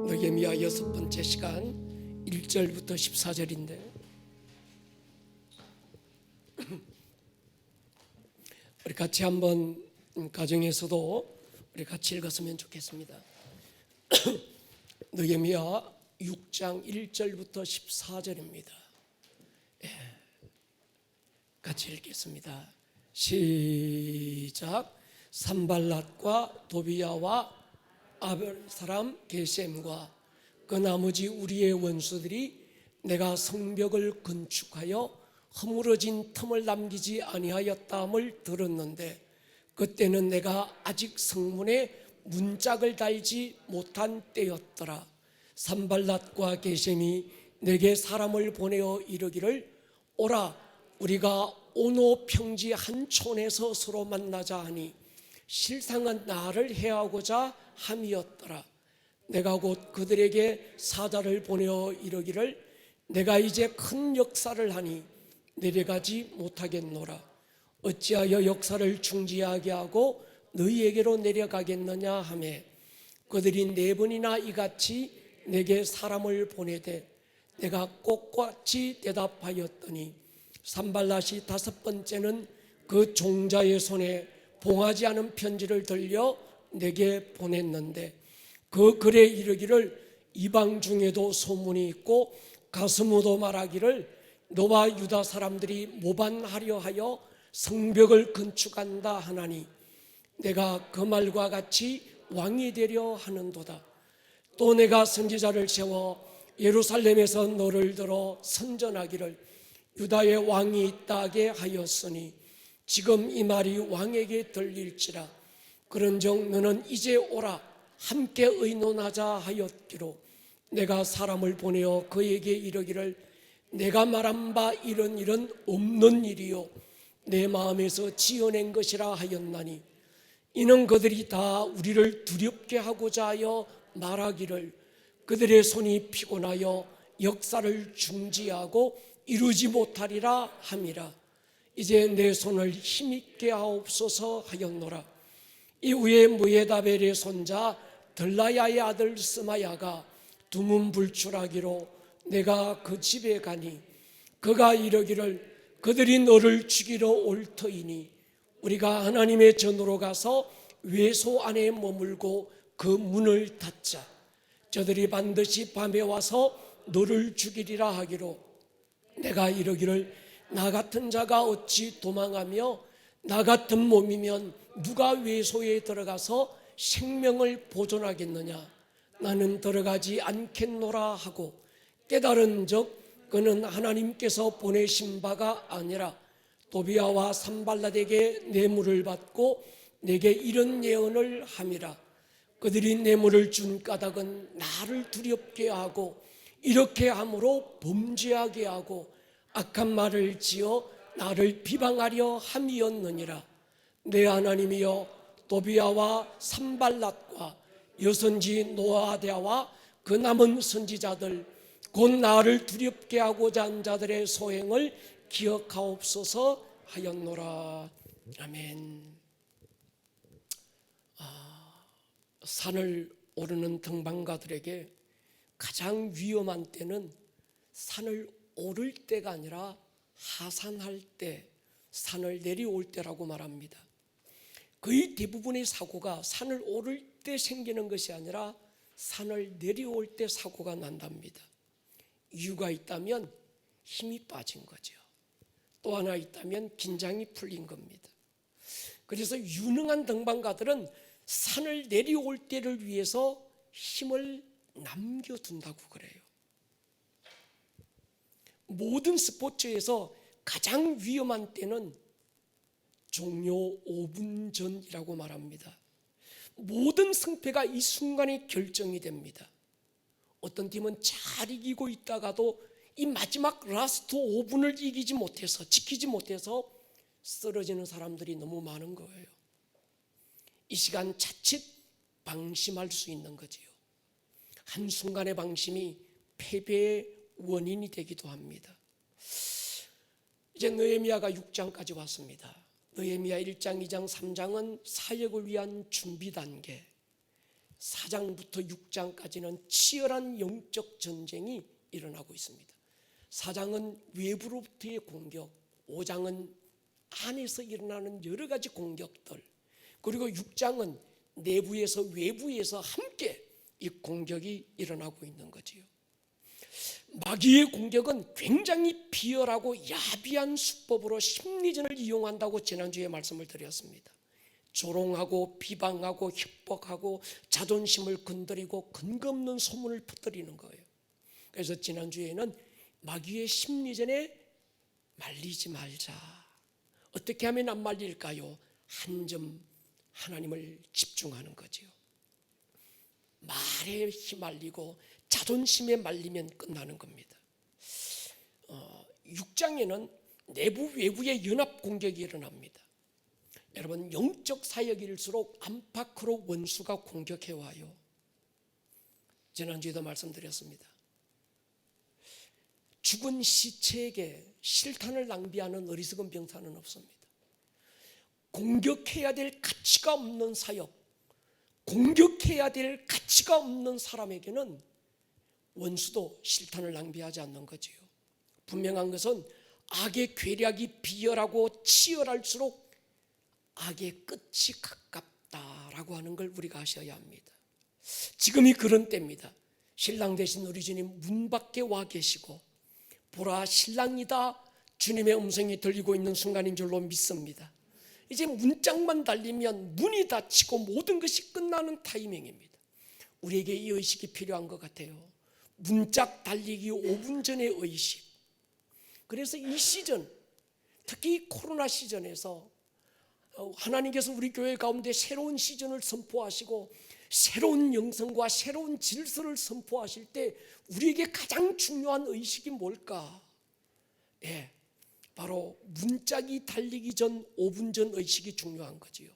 느헤미야 6번째 시간 1절부터 14절인데 우리 같이 한번 가정에서도 우리 같이 읽었으면 좋겠습니다. 느헤미야 6장 1절부터 14절입니다. 같이 읽겠습니다. 시작. 산발랏과 도비야와 아벨 사람 게셈과 그 나머지 우리의 원수들이 내가 성벽을 건축하여 허물어진 틈을 남기지 아니하였다함을 들었는데 그때는 내가 아직 성문에 문짝을 달지 못한 때였더라. 산발랏과 게셈이 내게 사람을 보내어 이르기를 오라 우리가 오노 평지 한 촌에서 서로 만나자 하니 실상은 나를 해하고자 함이었더라. 내가 곧 그들에게 사자를 보내어 이르기를 내가 이제 큰 역사를 하니 내려가지 못하겠노라. 어찌하여 역사를 중지하게 하고 너희에게로 내려가겠느냐 하매 그들이 4번이나 이같이 내게 사람을 보내되 내가 똑같이 대답하였더니 산발랏이 5번째는 그 종자의 손에 봉하지 않은 편지를 들려 내게 보냈는데 그 글에 이르기를 이방 중에도 소문이 있고 가스무도 말하기를 너와 유다 사람들이 모반하려 하여 성벽을 건축한다 하나니 내가 그 말과 같이 왕이 되려 하는도다. 또 내가 선지자를 세워 예루살렘에서 너를 들어 선전하기를 유다의 왕이 있다게 하였으니 지금 이 말이 왕에게 들릴지라. 그런즉 너는 이제 오라 함께 의논하자 하였기로 내가 사람을 보내어 그에게 이르기를 내가 말한 바 이런 일은 없는 일이요 내 마음에서 지어낸 것이라 하였나니 이는 그들이 다 우리를 두렵게 하고자 하여 말하기를 그들의 손이 피곤하여 역사를 중지하고 이루지 못하리라 함이라. 이제 내 손을 힘있게 하옵소서 하였노라. 이후에 무에다벨의 손자 들라야의 아들 스마야가 두문불출하기로 내가 그 집에 가니 그가 이르기를 그들이 너를 죽이러 올 터이니 우리가 하나님의 전으로 가서 외소 안에 머물고 그 문을 닫자. 저들이 반드시 밤에 와서 너를 죽이리라 하기로 내가 이르기를 나 같은 자가 어찌 도망하며 나 같은 몸이면 누가 외소에 들어가서 생명을 보존하겠느냐. 나는 들어가지 않겠노라 하고 깨달은 적 그는 하나님께서 보내신 바가 아니라 도비야와 산발랏에게 뇌물을 받고 내게 이런 예언을 함이라. 그들이 뇌물을 준 까닭은 나를 두렵게 하고 이렇게 함으로 범죄하게 하고 악한 말을 지어 나를 비방하려 함이었느니라. 내 하나님이여 도비야와 산발랏과 여선지 노아디아와 그 남은 선지자들 곧 나를 두렵게 하고자 한 자들의 소행을 기억하옵소서 하였노라. 아멘. 산을 오르는 등반가들에게 가장 위험한 때는 산을 오를 때가 아니라 하산할 때, 산을 내려올 때라고 말합니다. 거의 대부분의 사고가 산을 오를 때 생기는 것이 아니라 산을 내려올 때 사고가 난답니다. 이유가 있다면 힘이 빠진 거죠. 또 하나 있다면 긴장이 풀린 겁니다. 그래서 유능한 등반가들은 산을 내려올 때를 위해서 힘을 남겨둔다고 그래요. 모든 스포츠에서 가장 위험한 때는 종료 5분 전이라고 말합니다. 모든 승패가 이 순간에 결정이 됩니다. 어떤 팀은 잘 이기고 있다가도 이 마지막 라스트 5분을 지키지 못해서 쓰러지는 사람들이 너무 많은 거예요. 이 시간 자칫 방심할 수 있는 거지요. 한순간의 방심이 패배의 원인이 되기도 합니다. 이제 느헤미야가 6장까지 왔습니다. 느헤미야 1장, 2장, 3장은 사역을 위한 준비 단계, 4장부터 6장까지는 치열한 영적 전쟁이 일어나고 있습니다. 4장은 외부로부터의 공격, 5장은 안에서 일어나는 여러 가지 공격들, 그리고 6장은 내부에서 외부에서 함께 이 공격이 일어나고 있는 거지요. 마귀의 공격은 굉장히 비열하고 야비한 수법으로 심리전을 이용한다고 지난주에 말씀을 드렸습니다. 조롱하고 비방하고 협박하고 자존심을 건드리고 근거 없는 소문을 퍼뜨리는 거예요. 그래서 지난주에는 마귀의 심리전에 말리지 말자. 어떻게 하면 안 말릴까요? 한 점 하나님을 집중하는 거지요. 말에 휘말리고 자존심에 말리면 끝나는 겁니다. 6장에는 내부 외부의 연합 공격이 일어납니다. 여러분, 영적 사역일수록 안팎으로 원수가 공격해와요. 지난주에도 말씀드렸습니다. 죽은 시체에게 실탄을 낭비하는 어리석은 병사는 없습니다. 공격해야 될 가치가 없는 사역, 공격해야 될 가치가 없는 사람에게는 원수도 실탄을 낭비하지 않는 거지요. 분명한 것은 악의 괴략이 비열하고 치열할수록 악의 끝이 가깝다라고 하는 걸 우리가 아셔야 합니다. 지금이 그런 때입니다. 신랑 되신 우리 주님 문 밖에 와 계시고, 보라 신랑이다 주님의 음성이 들리고 있는 순간인 줄로 믿습니다. 이제 문짝만 달리면 문이 닫히고 모든 것이 끝나는 타이밍입니다. 우리에게 이 의식이 필요한 것 같아요. 문짝 달리기 5분 전의 의식. 그래서 이 시즌, 특히 코로나 시즌에서 하나님께서 우리 교회 가운데 새로운 시즌을 선포하시고 새로운 영성과 새로운 질서를 선포하실 때 우리에게 가장 중요한 의식이 뭘까? 바로 문짝이 달리기 전 5분 전 의식이 중요한 거지요.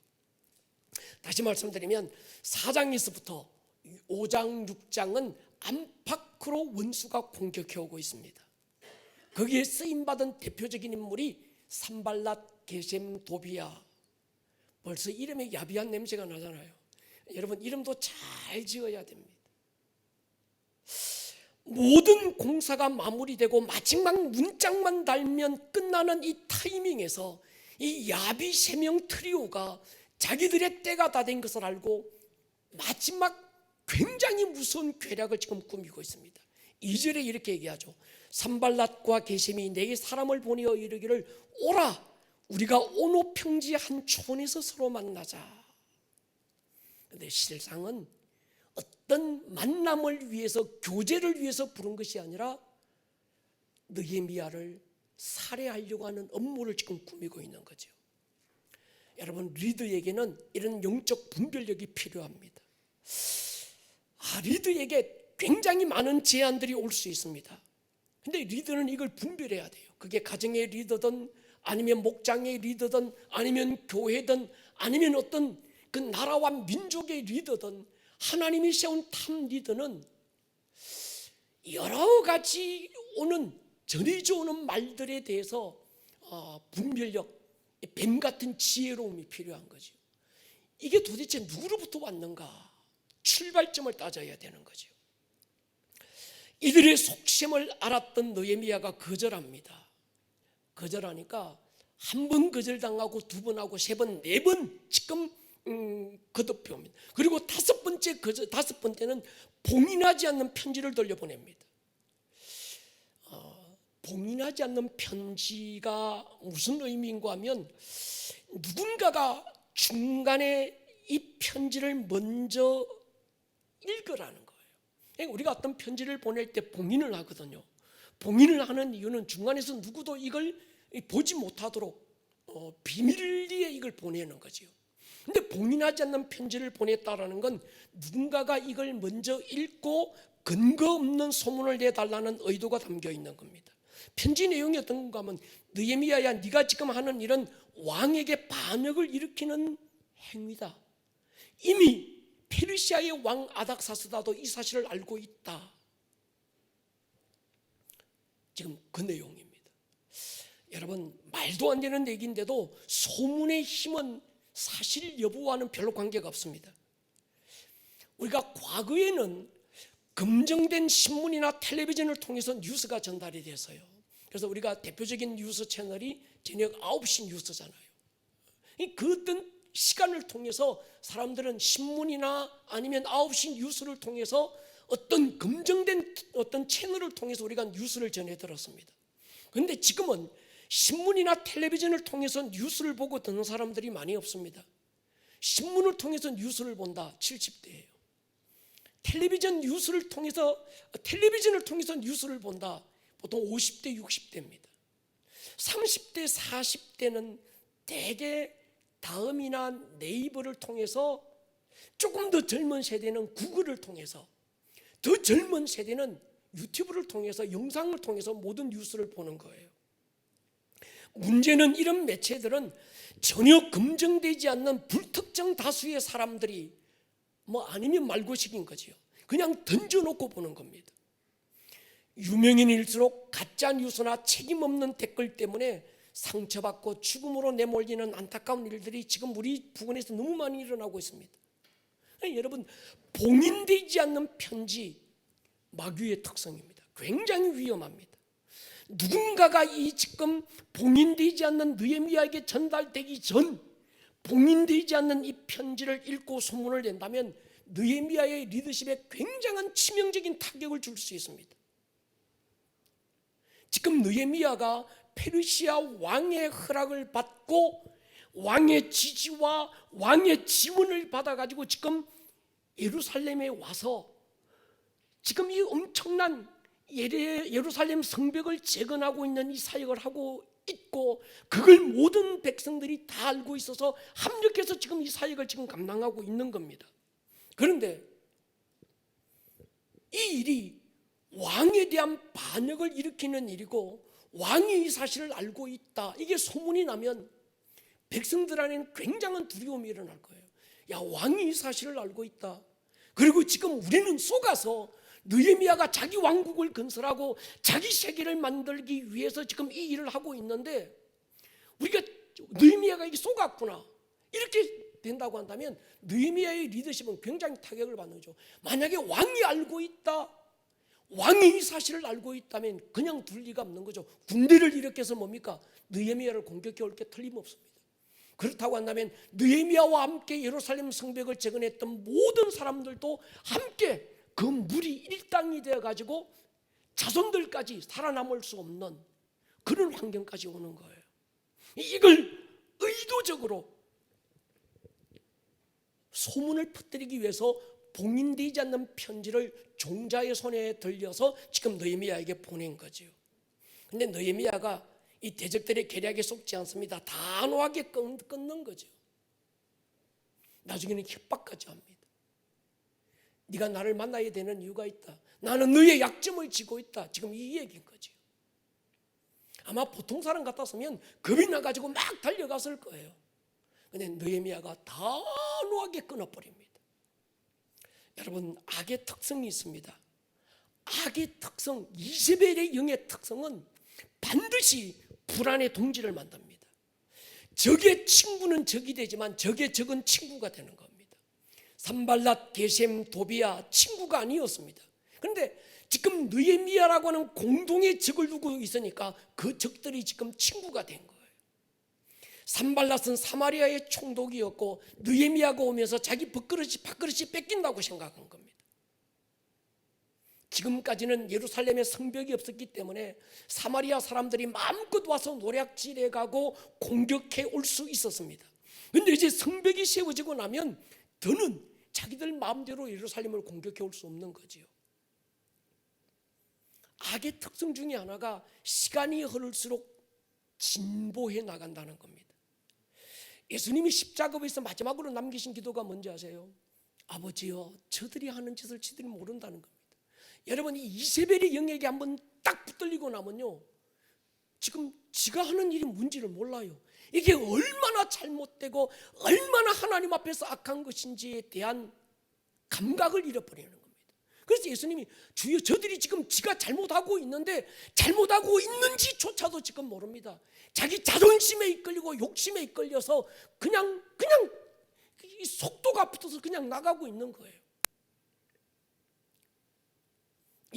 다시 말씀드리면 4장에서부터 5장, 6장은 안팎으로 원수가 공격해 오고 있습니다. 거기에 쓰임받은 대표적인 인물이 산발랏, 게셈, 도비야. 벌써 이름에 야비한 냄새가 나잖아요. 여러분, 이름도 잘 지어야 됩니다. 모든 공사가 마무리되고 마지막 문짝만 달면 끝나는 이 타이밍에서 이 야비 3명 트리오가 자기들의 때가 다 된 것을 알고 마지막 굉장히 무서운 괴략을 지금 꾸미고 있습니다. 2절에 이렇게 얘기하죠. 산발랏과 게셈이 내게 사람을 보내어 이르기를 오라, 우리가 오노 평지 한 촌에서 서로 만나자. 그런데 실상은 어떤 만남을 위해서, 교제를 위해서 부른 것이 아니라 느헤미야를 살해하려고 하는 업무를 지금 꾸미고 있는 거죠. 여러분, 리더에게는 이런 영적 분별력이 필요합니다. 리더에게 굉장히 많은 제안들이 올 수 있습니다. 근데 리더는 이걸 분별해야 돼요. 그게 가정의 리더든 아니면 목장의 리더든 아니면 교회든 아니면 어떤 그 나라와 민족의 리더든 하나님이 세운 탑 리더는 여러 가지 전해져 오는 말들에 대해서 분별력, 뱀 같은 지혜로움이 필요한 거죠. 이게 도대체 누구로부터 왔는가? 출발점을 따져야 되는 거죠. 이들의 속셈을 알았던 느헤미야가 거절합니다. 거절하니까 한 번 거절당하고 2번 하고 3번, 4번 지금 거듭해옵니다. 그리고 다섯 번째는 봉인하지 않는 편지를 돌려보냅니다. 봉인하지 않는 편지가 무슨 의미인가 하면 누군가가 중간에 이 편지를 먼저 읽으라는 거예요. 우리가 어떤 편지를 보낼 때 봉인을 하거든요. 봉인을 하는 이유는 중간에서 누구도 이걸 보지 못하도록 비밀리에 이걸 보내는 거죠. 근데 봉인하지 않는 편지를 보냈다라는 건 누군가가 이걸 먼저 읽고 근거 없는 소문을 내달라는 의도가 담겨 있는 겁니다. 편지 내용이 어떤 건가 하면 느헤미야야, 네가 지금 하는 일은 왕에게 반역을 일으키는 행위다. 이미 페르시아의 왕 아닥사스다도 이 사실을 알고 있다. 지금 그 내용입니다. 여러분, 말도 안 되는 얘기인데도 소문의 힘은 사실 여부와는 별로 관계가 없습니다. 우리가 과거에는 검증된 신문이나 텔레비전을 통해서 뉴스가 전달이 됐어요. 그래서 우리가 대표적인 뉴스 채널이 저녁 9시 뉴스잖아요. 그 어떤 시간을 통해서 사람들은 신문이나 아니면 9시 뉴스를 통해서 어떤 검증된 어떤 채널을 통해서 우리가 뉴스를 전해 들었습니다. 그런데 지금은 신문이나 텔레비전을 통해서 뉴스를 보고 듣는 사람들이 많이 없습니다. 신문을 통해서 뉴스를 본다 70대예요. 텔레비전을 통해서 뉴스를 본다 보통 50대 60대입니다. 30대 40대는 대개 다음이나 네이버를 통해서, 조금 더 젊은 세대는 구글을 통해서, 더 젊은 세대는 유튜브를 통해서, 영상을 통해서 모든 뉴스를 보는 거예요. 문제는 이런 매체들은 전혀 검증되지 않는 불특정 다수의 사람들이 아니면 말고식인 거지요. 그냥 던져놓고 보는 겁니다. 유명인일수록 가짜 뉴스나 책임 없는 댓글 때문에 상처받고 죽음으로 내몰리는 안타까운 일들이 지금 우리 부근에서 너무 많이 일어나고 있습니다. 여러분, 봉인되지 않는 편지 마귀의 특성입니다. 굉장히 위험합니다. 누군가가 이 지금 봉인되지 않는 느헤미야에게 전달되기 전 봉인되지 않는 이 편지를 읽고 소문을 낸다면 느헤미야의 리더십에 굉장한 치명적인 타격을 줄 수 있습니다. 지금 느헤미야가 페르시아 왕의 허락을 받고 왕의 지지와 왕의 지원을 받아가지고 지금 예루살렘에 와서 지금 이 엄청난 예루살렘 성벽을 재건하고 있는 이 사역을 하고 있고, 그걸 모든 백성들이 다 알고 있어서 합력해서 지금 이 사역을 지금 감당하고 있는 겁니다. 그런데 이 일이 왕에 대한 반역을 일으키는 일이고, 왕이 이 사실을 알고 있다, 이게 소문이 나면 백성들 안에는 굉장한 두려움이 일어날 거예요. 야, 왕이 이 사실을 알고 있다. 그리고 지금 우리는 속아서 느헤미야가 자기 왕국을 건설하고 자기 세계를 만들기 위해서 지금 이 일을 하고 있는데, 우리가 느헤미야가 이게 속았구나 이렇게 된다고 한다면 느헤미야의 리더십은 굉장히 타격을 받는 거죠. 만약에 왕이 알고 있다, 왕이 이 사실을 알고 있다면 그냥 둘 리가 없는 거죠. 군대를 일으켜서 뭡니까? 느헤미야를 공격해 올 게 틀림없습니다. 그렇다고 한다면 느헤미야와 함께 예루살렘 성벽을 재건했던 모든 사람들도 함께 그 물이 일당이 되어가지고 자손들까지 살아남을 수 없는 그런 환경까지 오는 거예요. 이걸 의도적으로 소문을 퍼뜨리기 위해서 봉인되지 않는 편지를 종자의 손에 들려서 지금 느헤미야에게 보낸 거죠. 그런데 느헤미야가 이 대적들의 계략에 속지 않습니다. 단호하게 끊는 거죠. 나중에는 협박까지 합니다. 네가 나를 만나야 되는 이유가 있다. 나는 너의 약점을 쥐고 있다. 지금 이 얘기인 거죠. 아마 보통 사람 같았으면 겁이 나가지고 막 달려갔을 거예요. 그런데 느헤미야가 단호하게 끊어버립니다. 여러분, 악의 특성이 있습니다. 악의 특성, 이세벨의 영의 특성은 반드시 불안의 동지를 만듭니다. 적의 친구는 적이 되지만 적의 적은 친구가 되는 겁니다. 산발랏, 게셈, 도비야 친구가 아니었습니다. 그런데 지금 느헤미야라고 하는 공동의 적을 두고 있으니까 그 적들이 지금 친구가 된 거예요. 산발랏은 사마리아의 총독이었고 느헤미야가 오면서 자기 밥그릇이 뺏긴다고 생각한 겁니다. 지금까지는 예루살렘에 성벽이 없었기 때문에 사마리아 사람들이 마음껏 와서 노략질해 가고 공격해 올 수 있었습니다. 그런데 이제 성벽이 세워지고 나면 더는 자기들 마음대로 예루살렘을 공격해 올 수 없는 거지요. 악의 특성 중에 하나가 시간이 흐를수록 진보해 나간다는 겁니다. 예수님이 십자가에서 마지막으로 남기신 기도가 뭔지 아세요? 아버지여, 저들이 하는 짓을 저들이 모른다는 겁니다. 여러분, 이 이세벨의 영에게 한번 딱 붙들리고 나면요, 지금 지가 하는 일이 뭔지를 몰라요. 이게 얼마나 잘못되고 얼마나 하나님 앞에서 악한 것인지에 대한 감각을 잃어버리는 겁니다. 그래서 예수님이 주여, 저들이 지금 지가 잘못하고 있는데 잘못하고 있는지조차도 지금 모릅니다. 자기 자존심에 이끌리고 욕심에 이끌려서 그냥 이 속도가 붙어서 그냥 나가고 있는 거예요.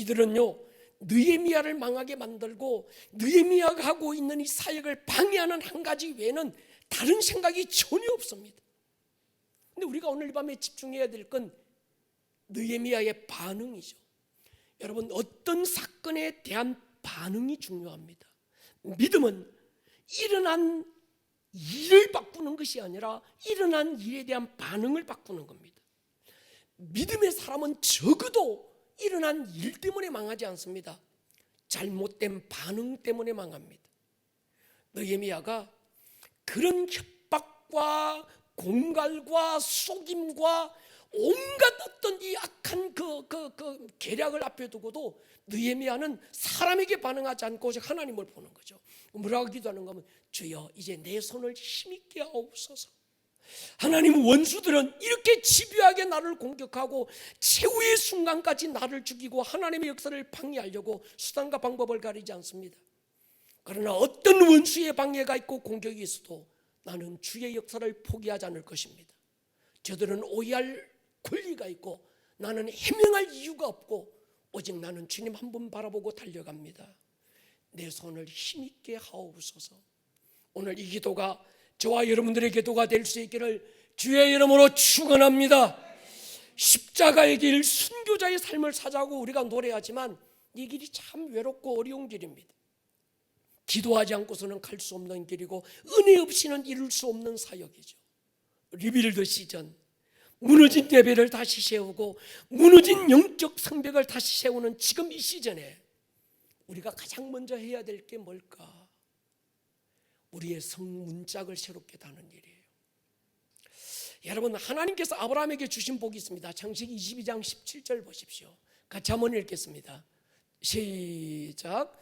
이들은요 느헤미야를 망하게 만들고 느헤미야가 하고 있는 이 사역을 방해하는 한 가지 외에는 다른 생각이 전혀 없습니다. 근데 우리가 오늘 이 밤에 집중해야 될 건 느헤미야의 반응이죠. 여러분, 어떤 사건에 대한 반응이 중요합니다. 믿음은 일어난 일을 바꾸는 것이 아니라 일어난 일에 대한 반응을 바꾸는 겁니다. 믿음의 사람은 적어도 일어난 일 때문에 망하지 않습니다. 잘못된 반응 때문에 망합니다. 느헤미야가 그런 협박과 공갈과 속임과 온갖 어떤 이 악한 그 계략을 앞에 두고도 느헤미야는 사람에게 반응하지 않고 하나님을 보는 거죠. 뭐라고 기도하는가 하면, 주여 이제 내 손을 힘있게 하옵소서. 하나님, 원수들은 이렇게 집요하게 나를 공격하고 최후의 순간까지 나를 죽이고 하나님의 역사를 방해하려고 수단과 방법을 가리지 않습니다. 그러나 어떤 원수의 방해가 있고 공격이 있어도 나는 주의 역사를 포기하지 않을 것입니다. 저들은 오해할 권리가 있고 나는 해명할 이유가 없고 오직 나는 주님 한 분 바라보고 달려갑니다. 내 손을 힘있게 하옵소서. 오늘 이 기도가 저와 여러분들의 기도가 될 수 있기를 주의 이름으로 축원합니다. 십자가의 길, 순교자의 삶을 사자고 우리가 노래하지만 이 길이 참 외롭고 어려운 길입니다. 기도하지 않고서는 갈 수 없는 길이고 은혜 없이는 이룰 수 없는 사역이죠. 리빌드 시즌, 무너진 예배를 다시 세우고 무너진 영적 성벽을 다시 세우는 지금 이 시즌에 우리가 가장 먼저 해야 될 게 뭘까? 우리의 성문짝을 새롭게 다는 일이에요. 여러분, 하나님께서 아브라함에게 주신 복이 있습니다. 창세기 22장 17절 보십시오. 같이 한번 읽겠습니다. 시작.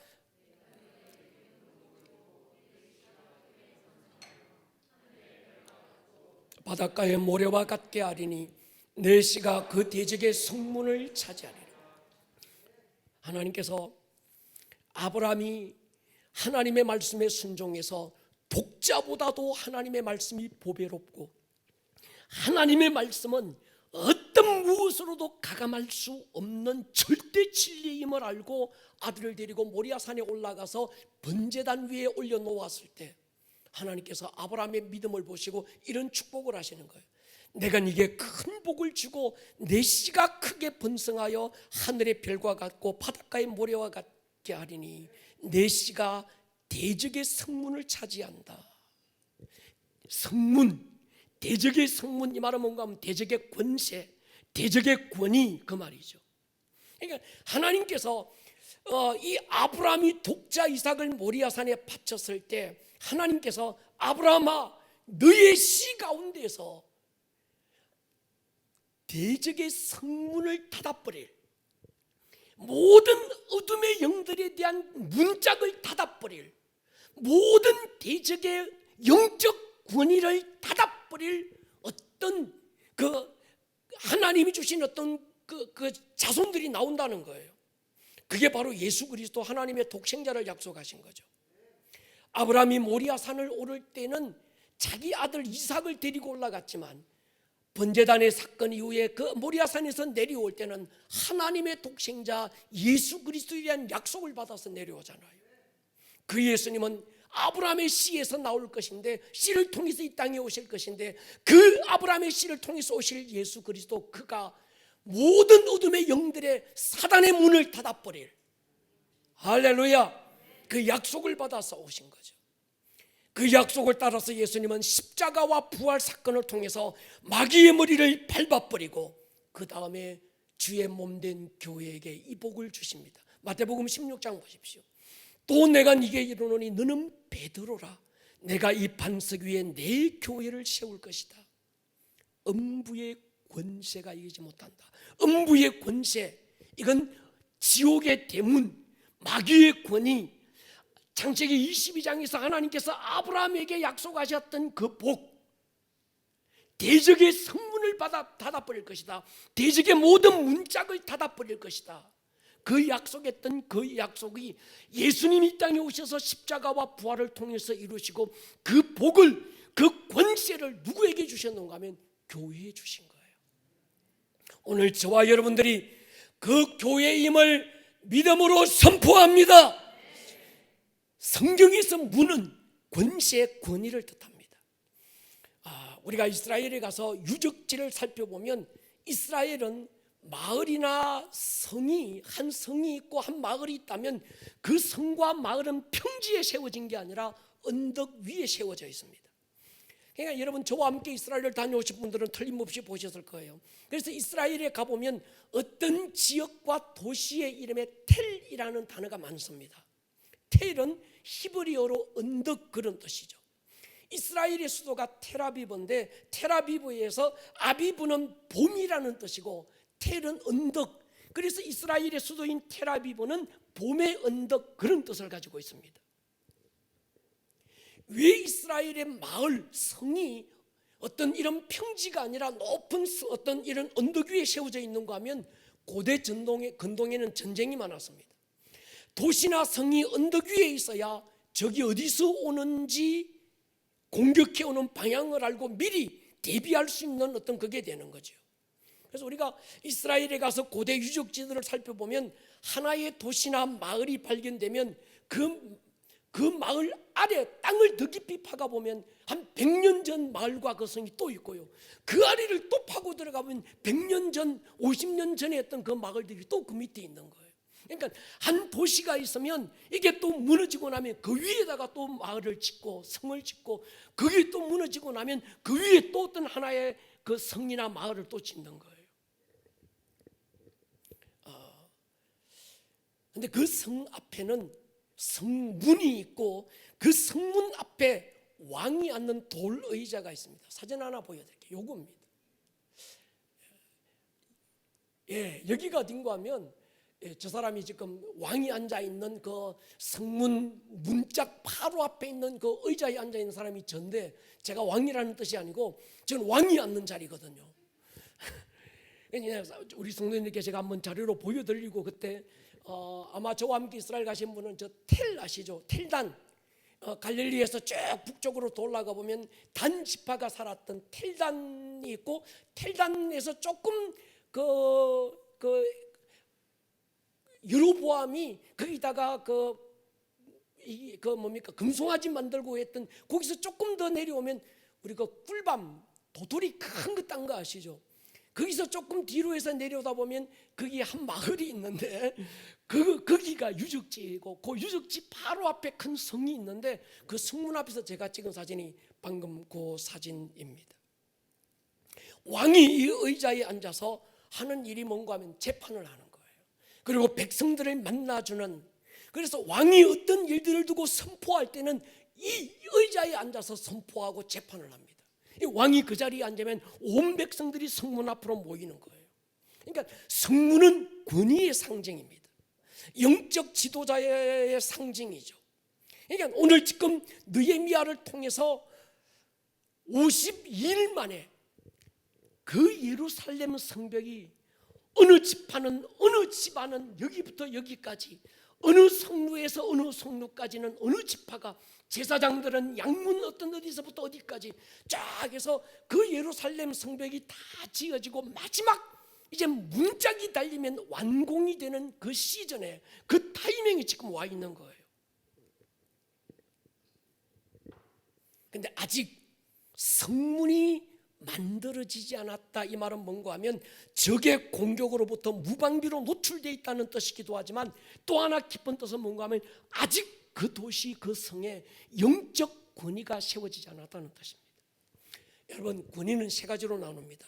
바닷가의 모래와 같게 하리니 내 씨가 그 대적의 성문을 차지하리라. 하나님께서 아브라함이 하나님의 말씀에 순종해서 독자보다도 하나님의 말씀이 보배롭고 하나님의 말씀은 어떤 무엇으로도 가감할 수 없는 절대 진리임을 알고 아들을 데리고 모리아산에 올라가서 번제단 위에 올려놓았을 때 하나님께서 아브라함의 믿음을 보시고 이런 축복을 하시는 거예요. 내가 네게 큰 복을 주고 내 씨가 크게 번성하여 하늘의 별과 같고 바닷가의 모래와 같게 하리니 내 씨가 대적의 성문을 차지한다. 성문, 대적의 성문, 이 말은 뭔가 하면 대적의 권세, 대적의 권위, 그 말이죠. 그러니까 하나님께서 이 아브라함이 독자 이삭을 모리아산에 바쳤을 때 하나님께서 아브라함아, 너의 씨 가운데서 대적의 성문을 닫아버릴, 모든 어둠의 영들에 대한 문짝을 닫아버릴, 모든 대적의 영적 권위를 닫아버릴 어떤 그 하나님이 주신 어떤 그 자손들이 나온다는 거예요. 그게 바로 예수 그리스도, 하나님의 독생자를 약속하신 거죠. 아브라함이 모리아산을 오를 때는 자기 아들 이삭을 데리고 올라갔지만 번제단의 사건 이후에 그 모리아산에서 내려올 때는 하나님의 독생자 예수 그리스도에 대한 약속을 받아서 내려오잖아요. 그 예수님은 아브라함의 씨에서 나올 것인데, 씨를 통해서 이 땅에 오실 것인데, 그 아브라함의 씨를 통해서 오실 예수 그리스도, 그가 모든 어둠의 영들의 사단의 문을 닫아버릴, 할렐루야, 그 약속을 받아서 오신 거죠. 그 약속을 따라서 예수님은 십자가와 부활 사건을 통해서 마귀의 머리를 밟아버리고 그 다음에 주의 몸된 교회에게 이 복을 주십니다. 마태복음 16장 보십시오. 또 내가 네게 이르노니 너는 베드로라. 내가 이 반석 위에 내 교회를 세울 것이다. 음부의 권세가 이기지 못한다. 음부의 권세, 이건 지옥의 대문, 마귀의 권위. 창세기 22장에서 하나님께서 아브라함에게 약속하셨던 그 복, 대적의 성문을 닫아버릴 것이다. 대적의 모든 문짝을 닫아버릴 것이다. 그 약속했던 그 약속이 예수님이 이 땅에 오셔서 십자가와 부활을 통해서 이루시고 그 복을, 그 권세를 누구에게 주셨는가 하면 교회에 주신 거예요. 오늘 저와 여러분들이 그 교회임을 믿음으로 선포합니다. 성경에서 무는 권세, 권위를 뜻합니다. 우리가 이스라엘에 가서 유적지를 살펴보면 이스라엘은 마을이나 성이, 한 성이 있고 한 마을이 있다면 그 성과 마을은 평지에 세워진 게 아니라 언덕 위에 세워져 있습니다. 그러니까 여러분, 저와 함께 이스라엘을 다녀오신 분들은 틀림없이 보셨을 거예요. 그래서 이스라엘에 가보면 어떤 지역과 도시의 이름에 텔이라는 단어가 많습니다. 텔은 히브리어로 언덕, 그런 뜻이죠. 이스라엘의 수도가 텔아비브인데, 텔아비브에서 아비브는 봄이라는 뜻이고 텔은 언덕, 그래서 이스라엘의 수도인 텔아비브는 봄의 언덕, 그런 뜻을 가지고 있습니다. 왜 이스라엘의 마을, 성이 어떤 이런 평지가 아니라 높은 어떤 이런 언덕 위에 세워져 있는가 하면, 고대 근동에는 전쟁이 많았습니다. 도시나 성이 언덕 위에 있어야 적이 어디서 오는지 공격해 오는 방향을 알고 미리 대비할 수 있는 어떤 그게 되는 거죠. 그래서 우리가 이스라엘에 가서 고대 유적지들을 살펴보면 하나의 도시나 마을이 발견되면 그 마을 아래 땅을 더 깊이 파가 보면 한 100년 전 마을과 그 성이 또 있고요, 그 아래를 또 파고 들어가면 100년 전, 50년 전에 했던 그 마을들이 또 그 밑에 있는 거예요. 그러니까 한 도시가 있으면 이게 또 무너지고 나면 그 위에다가 또 마을을 짓고 성을 짓고, 그게 또 무너지고 나면 그 위에 또 어떤 하나의 그 성이나 마을을 또 짓는 거예요. 근데 그 성 앞에는 성문이 있고 그 성문 앞에 왕이 앉는 돌 의자가 있습니다. 사진 하나 보여드릴게요. 요겁니다. 여기가 어딘가 하면, 저 사람이 지금 왕이 앉아있는 그 성문 문짝 바로 앞에 있는 그 의자에 앉아있는 사람이 전데, 제가 왕이라는 뜻이 아니고 저는 왕이 앉는 자리거든요. 우리 성도님들께 제가 한번 자료로 보여드리고, 그때 아마 저와 함께 이스라엘 가신 분은 저 텔 아시죠? 텔단, 갈릴리에서 쭉 북쪽으로 돌아가 보면 단 지파가 살았던 텔단이 있고, 텔단에서 조금 여로보암이 거기다가 금송아지 만들고 했던, 거기서 조금 더 내려오면 우리가 꿀밤, 도토리 큰 거 딴 거 아시죠? 거기서 조금 뒤로 해서 내려오다 보면 거기 한 마을이 있는데, 거기가 유적지이고 그 유적지 바로 앞에 큰 성이 있는데, 그 성문 앞에서 제가 찍은 사진이 방금 그 사진입니다. 왕이 이 의자에 앉아서 하는 일이 뭔가 하면 재판을 하는 거예요. 그리고 백성들을 만나주는, 그래서 왕이 어떤 일들을 두고 선포할 때는 이 의자에 앉아서 선포하고 재판을 합니다. 왕이 그 자리에 앉으면 온 백성들이 성문 앞으로 모이는 거예요. 그러니까 성문은 권위의 상징입니다. 영적 지도자의 상징이죠. 그러니까 오늘 지금 느헤미야를 통해서 52일 만에 그 예루살렘 성벽이 어느 지파는, 어느 집안은 여기부터 여기까지, 어느 성루에서 어느 성루까지는 어느 지파가, 제사장들은 양문 어떤 어디서부터 어디까지 쫙 해서 그 예루살렘 성벽이 다 지어지고 마지막 이제 문짝이 달리면 완공이 되는 그 시즌에, 그 타이밍이 지금 와 있는 거예요. 근데 아직 성문이 만들어지지 않았다. 이 말은 뭔가 하면 적의 공격으로부터 무방비로 노출되어 있다는 뜻이기도 하지만, 또 하나 깊은 뜻은 뭔가 하면 아직 그 도시, 그 성에 영적 권위가 세워지지 않았다는 뜻입니다. 여러분, 권위는 세 가지로 나눕니다.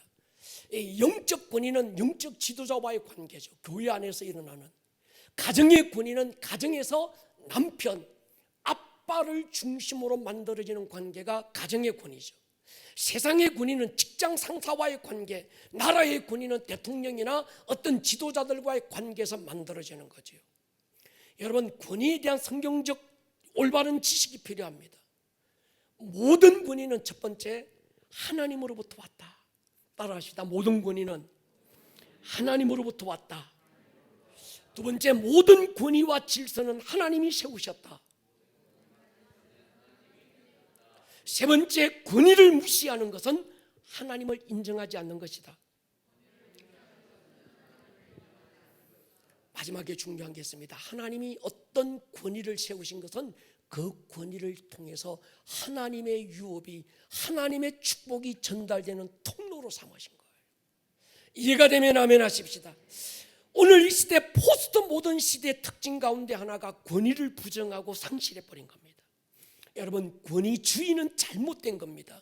영적 권위는 영적 지도자와의 관계죠. 교회 안에서 일어나는. 가정의 권위는 가정에서 남편, 아빠를 중심으로 만들어지는 관계가 가정의 권위죠. 세상의 권위는 직장 상사와의 관계, 나라의 권위는 대통령이나 어떤 지도자들과의 관계에서 만들어지는 거죠. 여러분, 권위에 대한 성경적 올바른 지식이 필요합니다. 모든 권위는 첫 번째 하나님으로부터 왔다. 따라하시다. 모든 권위는 하나님으로부터 왔다. 두 번째, 모든 권위와 질서는 하나님이 세우셨다. 세 번째, 권위를 무시하는 것은 하나님을 인정하지 않는 것이다. 마지막에 중요한 게 있습니다. 하나님이 어떤 권위를 세우신 것은 그 권위를 통해서 하나님의 유업이, 하나님의 축복이 전달되는 통로로 삼으신 거예요. 이해가 되면 아멘 하십시다. 오늘 이 시대 포스트 모던 시대의 특징 가운데 하나가 권위를 부정하고 상실해 버린 겁니다. 여러분, 권위주의는 잘못된 겁니다.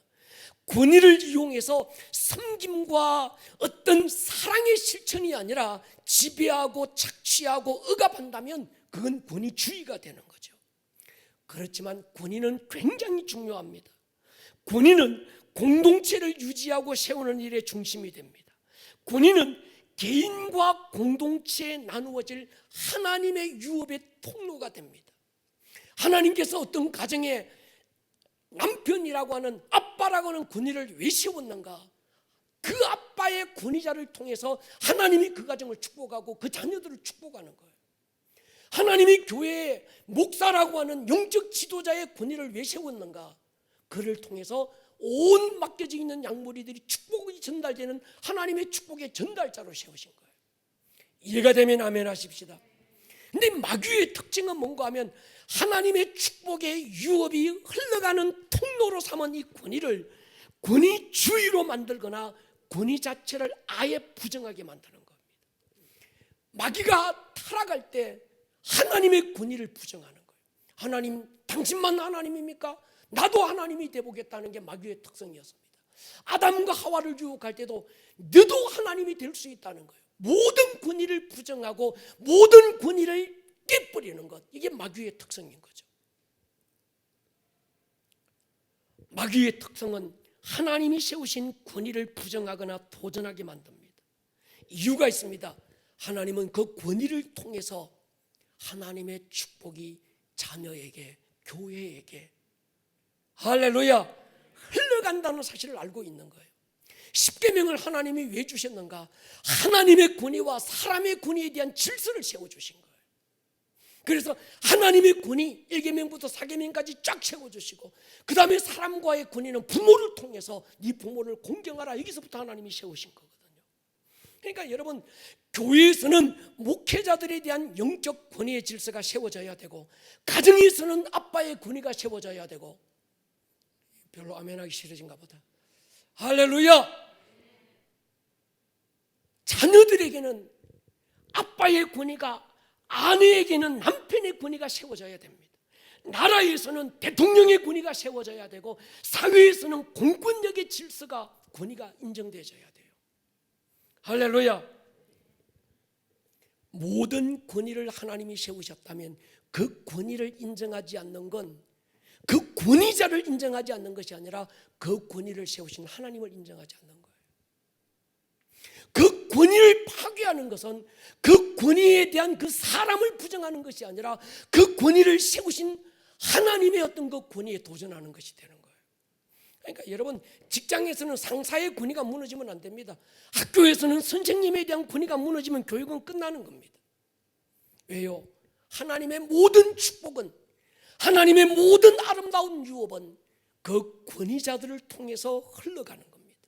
권위를 이용해서 섬김과 어떤 사랑의 실천이 아니라 지배하고 착취하고 억압한다면 그건 권위주의가 되는 거죠. 그렇지만 권위는 굉장히 중요합니다. 권위는 공동체를 유지하고 세우는 일의 중심이 됩니다. 권위는 개인과 공동체에 나누어질 하나님의 유업의 통로가 됩니다. 하나님께서 어떤 가정에 남편이라고 하는, 아빠라고 하는 권위를 왜 세웠는가? 그 아빠의 권위자를 통해서 하나님이 그 가정을 축복하고 그 자녀들을 축복하는 거예요. 하나님이 교회에 목사라고 하는 영적 지도자의 권위를 왜 세웠는가? 그를 통해서 온 맡겨져 있는 양무리들이 축복이 전달되는 하나님의 축복의 전달자로 세우신 거예요. 이해가 되면 아멘 하십시다. 근데 마귀의 특징은 뭔가 하면 하나님의 축복의 유업이 흘러가는 통로로 삼은 이 권위를 권위주의로 만들거나 권위 자체를 아예 부정하게 만드는 겁니다. 마귀가 타락할 때 하나님의 권위를 부정하는 거예요. 하나님, 당신만 하나님입니까? 나도 하나님이 되보겠다는 게 마귀의 특성이었습니다. 아담과 하와를 유혹할 때도 너도 하나님이 될 수 있다는 거예요. 모든 권위를 부정하고 모든 권위를 깨버리는 것, 이게 마귀의 특성인 거죠. 마귀의 특성은 하나님이 세우신 권위를 부정하거나 도전하게 만듭니다. 이유가 있습니다. 하나님은 그 권위를 통해서 하나님의 축복이 자녀에게, 교회에게, 할렐루야, 흘러간다는 사실을 알고 있는 거예요. 십계명을 하나님이 왜 주셨는가? 하나님의 권위와 사람의 권위에 대한 질서를 세워주신 거예요. 그래서 하나님의 권위 1계명부터 4계명까지 쫙 세워주시고, 그 다음에 사람과의 권위는 부모를 통해서 네 부모를 공경하라, 여기서부터 하나님이 세우신 거거든요. 그러니까 여러분, 교회에서는 목회자들에 대한 영적 권위의 질서가 세워져야 되고, 가정에서는 아빠의 권위가 세워져야 되고. 별로 아멘하기 싫으신가 보다. 할렐루야. 자녀들에게는 아빠의 권위가, 아내에게는 남편의 권위가 세워져야 됩니다. 나라에서는 대통령의 권위가 세워져야 되고, 사회에서는 공권력의 질서가, 권위가 인정되어져야 돼요. 할렐루야. 모든 권위를 하나님이 세우셨다면 그 권위를 인정하지 않는 건, 그 권위자를 인정하지 않는 것이 아니라 그 권위를 세우신 하나님을 인정하지 않는 거예요. 그 권위를 파괴하는 것은 그 권위에 대한 그 사람을 부정하는 것이 아니라 그 권위를 세우신 하나님의 어떤 그 권위에 도전하는 것이 되는 거예요. 그러니까 여러분, 직장에서는 상사의 권위가 무너지면 안 됩니다. 학교에서는 선생님에 대한 권위가 무너지면 교육은 끝나는 겁니다. 왜요? 하나님의 모든 축복은, 하나님의 모든 아름다운 유업은 그 권위자들을 통해서 흘러가는 겁니다.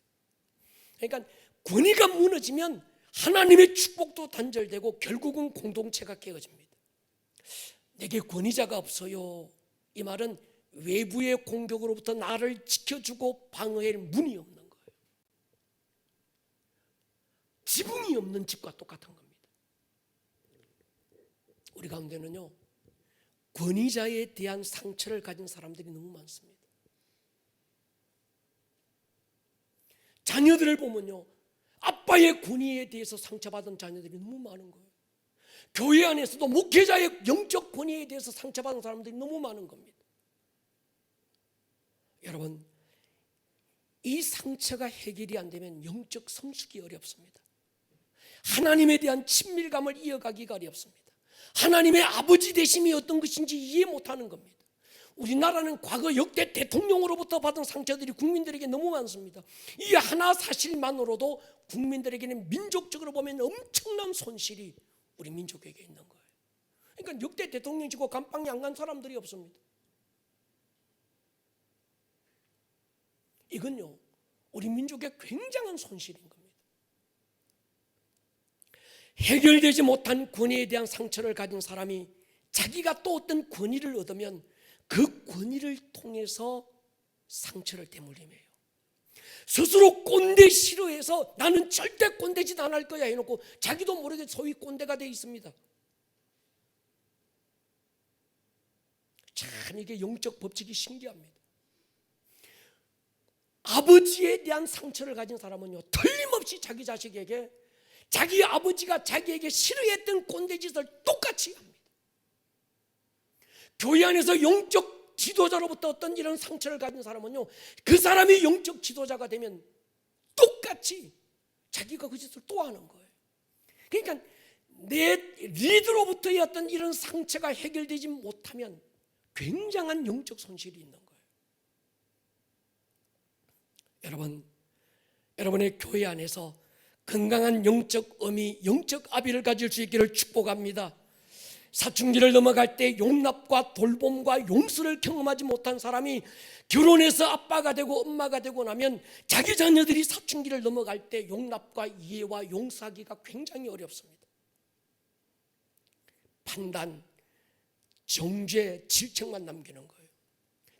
그러니까 권위가 무너지면 하나님의 축복도 단절되고 결국은 공동체가 깨어집니다. 내게 권위자가 없어요, 이 말은 외부의 공격으로부터 나를 지켜주고 방어할 문이 없는 거예요. 지붕이 없는 집과 똑같은 겁니다. 우리 가운데는요, 권위자에 대한 상처를 가진 사람들이 너무 많습니다. 자녀들을 보면요, 아빠의 권위에 대해서 상처받은 자녀들이 너무 많은 거예요. 교회 안에서도 목회자의 영적 권위에 대해서 상처받은 사람들이 너무 많은 겁니다. 여러분, 이 상처가 해결이 안 되면 영적 성숙이 어렵습니다. 하나님에 대한 친밀감을 이어가기가 어렵습니다. 하나님의 아버지 되심이 어떤 것인지 이해 못하는 겁니다. 우리나라는 과거 역대 대통령으로부터 받은 상처들이 국민들에게 너무 많습니다. 이 하나 사실만으로도 국민들에게는 민족적으로 보면 엄청난 손실이 우리 민족에게 있는 거예요. 그러니까 역대 대통령 지고 감방에 안 간 사람들이 없습니다. 이건요, 우리 민족의 굉장한 손실인 겁니다. 해결되지 못한 권위에 대한 상처를 가진 사람이 자기가 또 어떤 권위를 얻으면 그 권위를 통해서 상처를 되물림해요. 스스로 꼰대 싫어해서 나는 절대 꼰대짓 안 할 거야 해놓고 자기도 모르게 소위 꼰대가 돼 있습니다. 참 이게 영적 법칙이 신기합니다. 아버지에 대한 상처를 가진 사람은요, 틀림없이 자기 자식에게 자기 아버지가 자기에게 싫어했던 꼰대짓을 똑같이 합니다. 교회 안에서 영적 지도자로부터 어떤 이런 상처를 가진 사람은요, 그 사람이 영적 지도자가 되면 똑같이 자기가 그 짓을 또 하는 거예요. 그러니까 내 리더로부터의 어떤 이런 상처가 해결되지 못하면 굉장한 영적 손실이 있는 거예요. 여러분의 교회 안에서 건강한 영적 의미, 영적 아비를 가질 수 있기를 축복합니다. 사춘기를 넘어갈 때 용납과 돌봄과 용서를 경험하지 못한 사람이 결혼해서 아빠가 되고 엄마가 되고 나면 자기 자녀들이 사춘기를 넘어갈 때 용납과 이해와 용서하기가 굉장히 어렵습니다. 판단, 정죄, 질책만 남기는 거예요.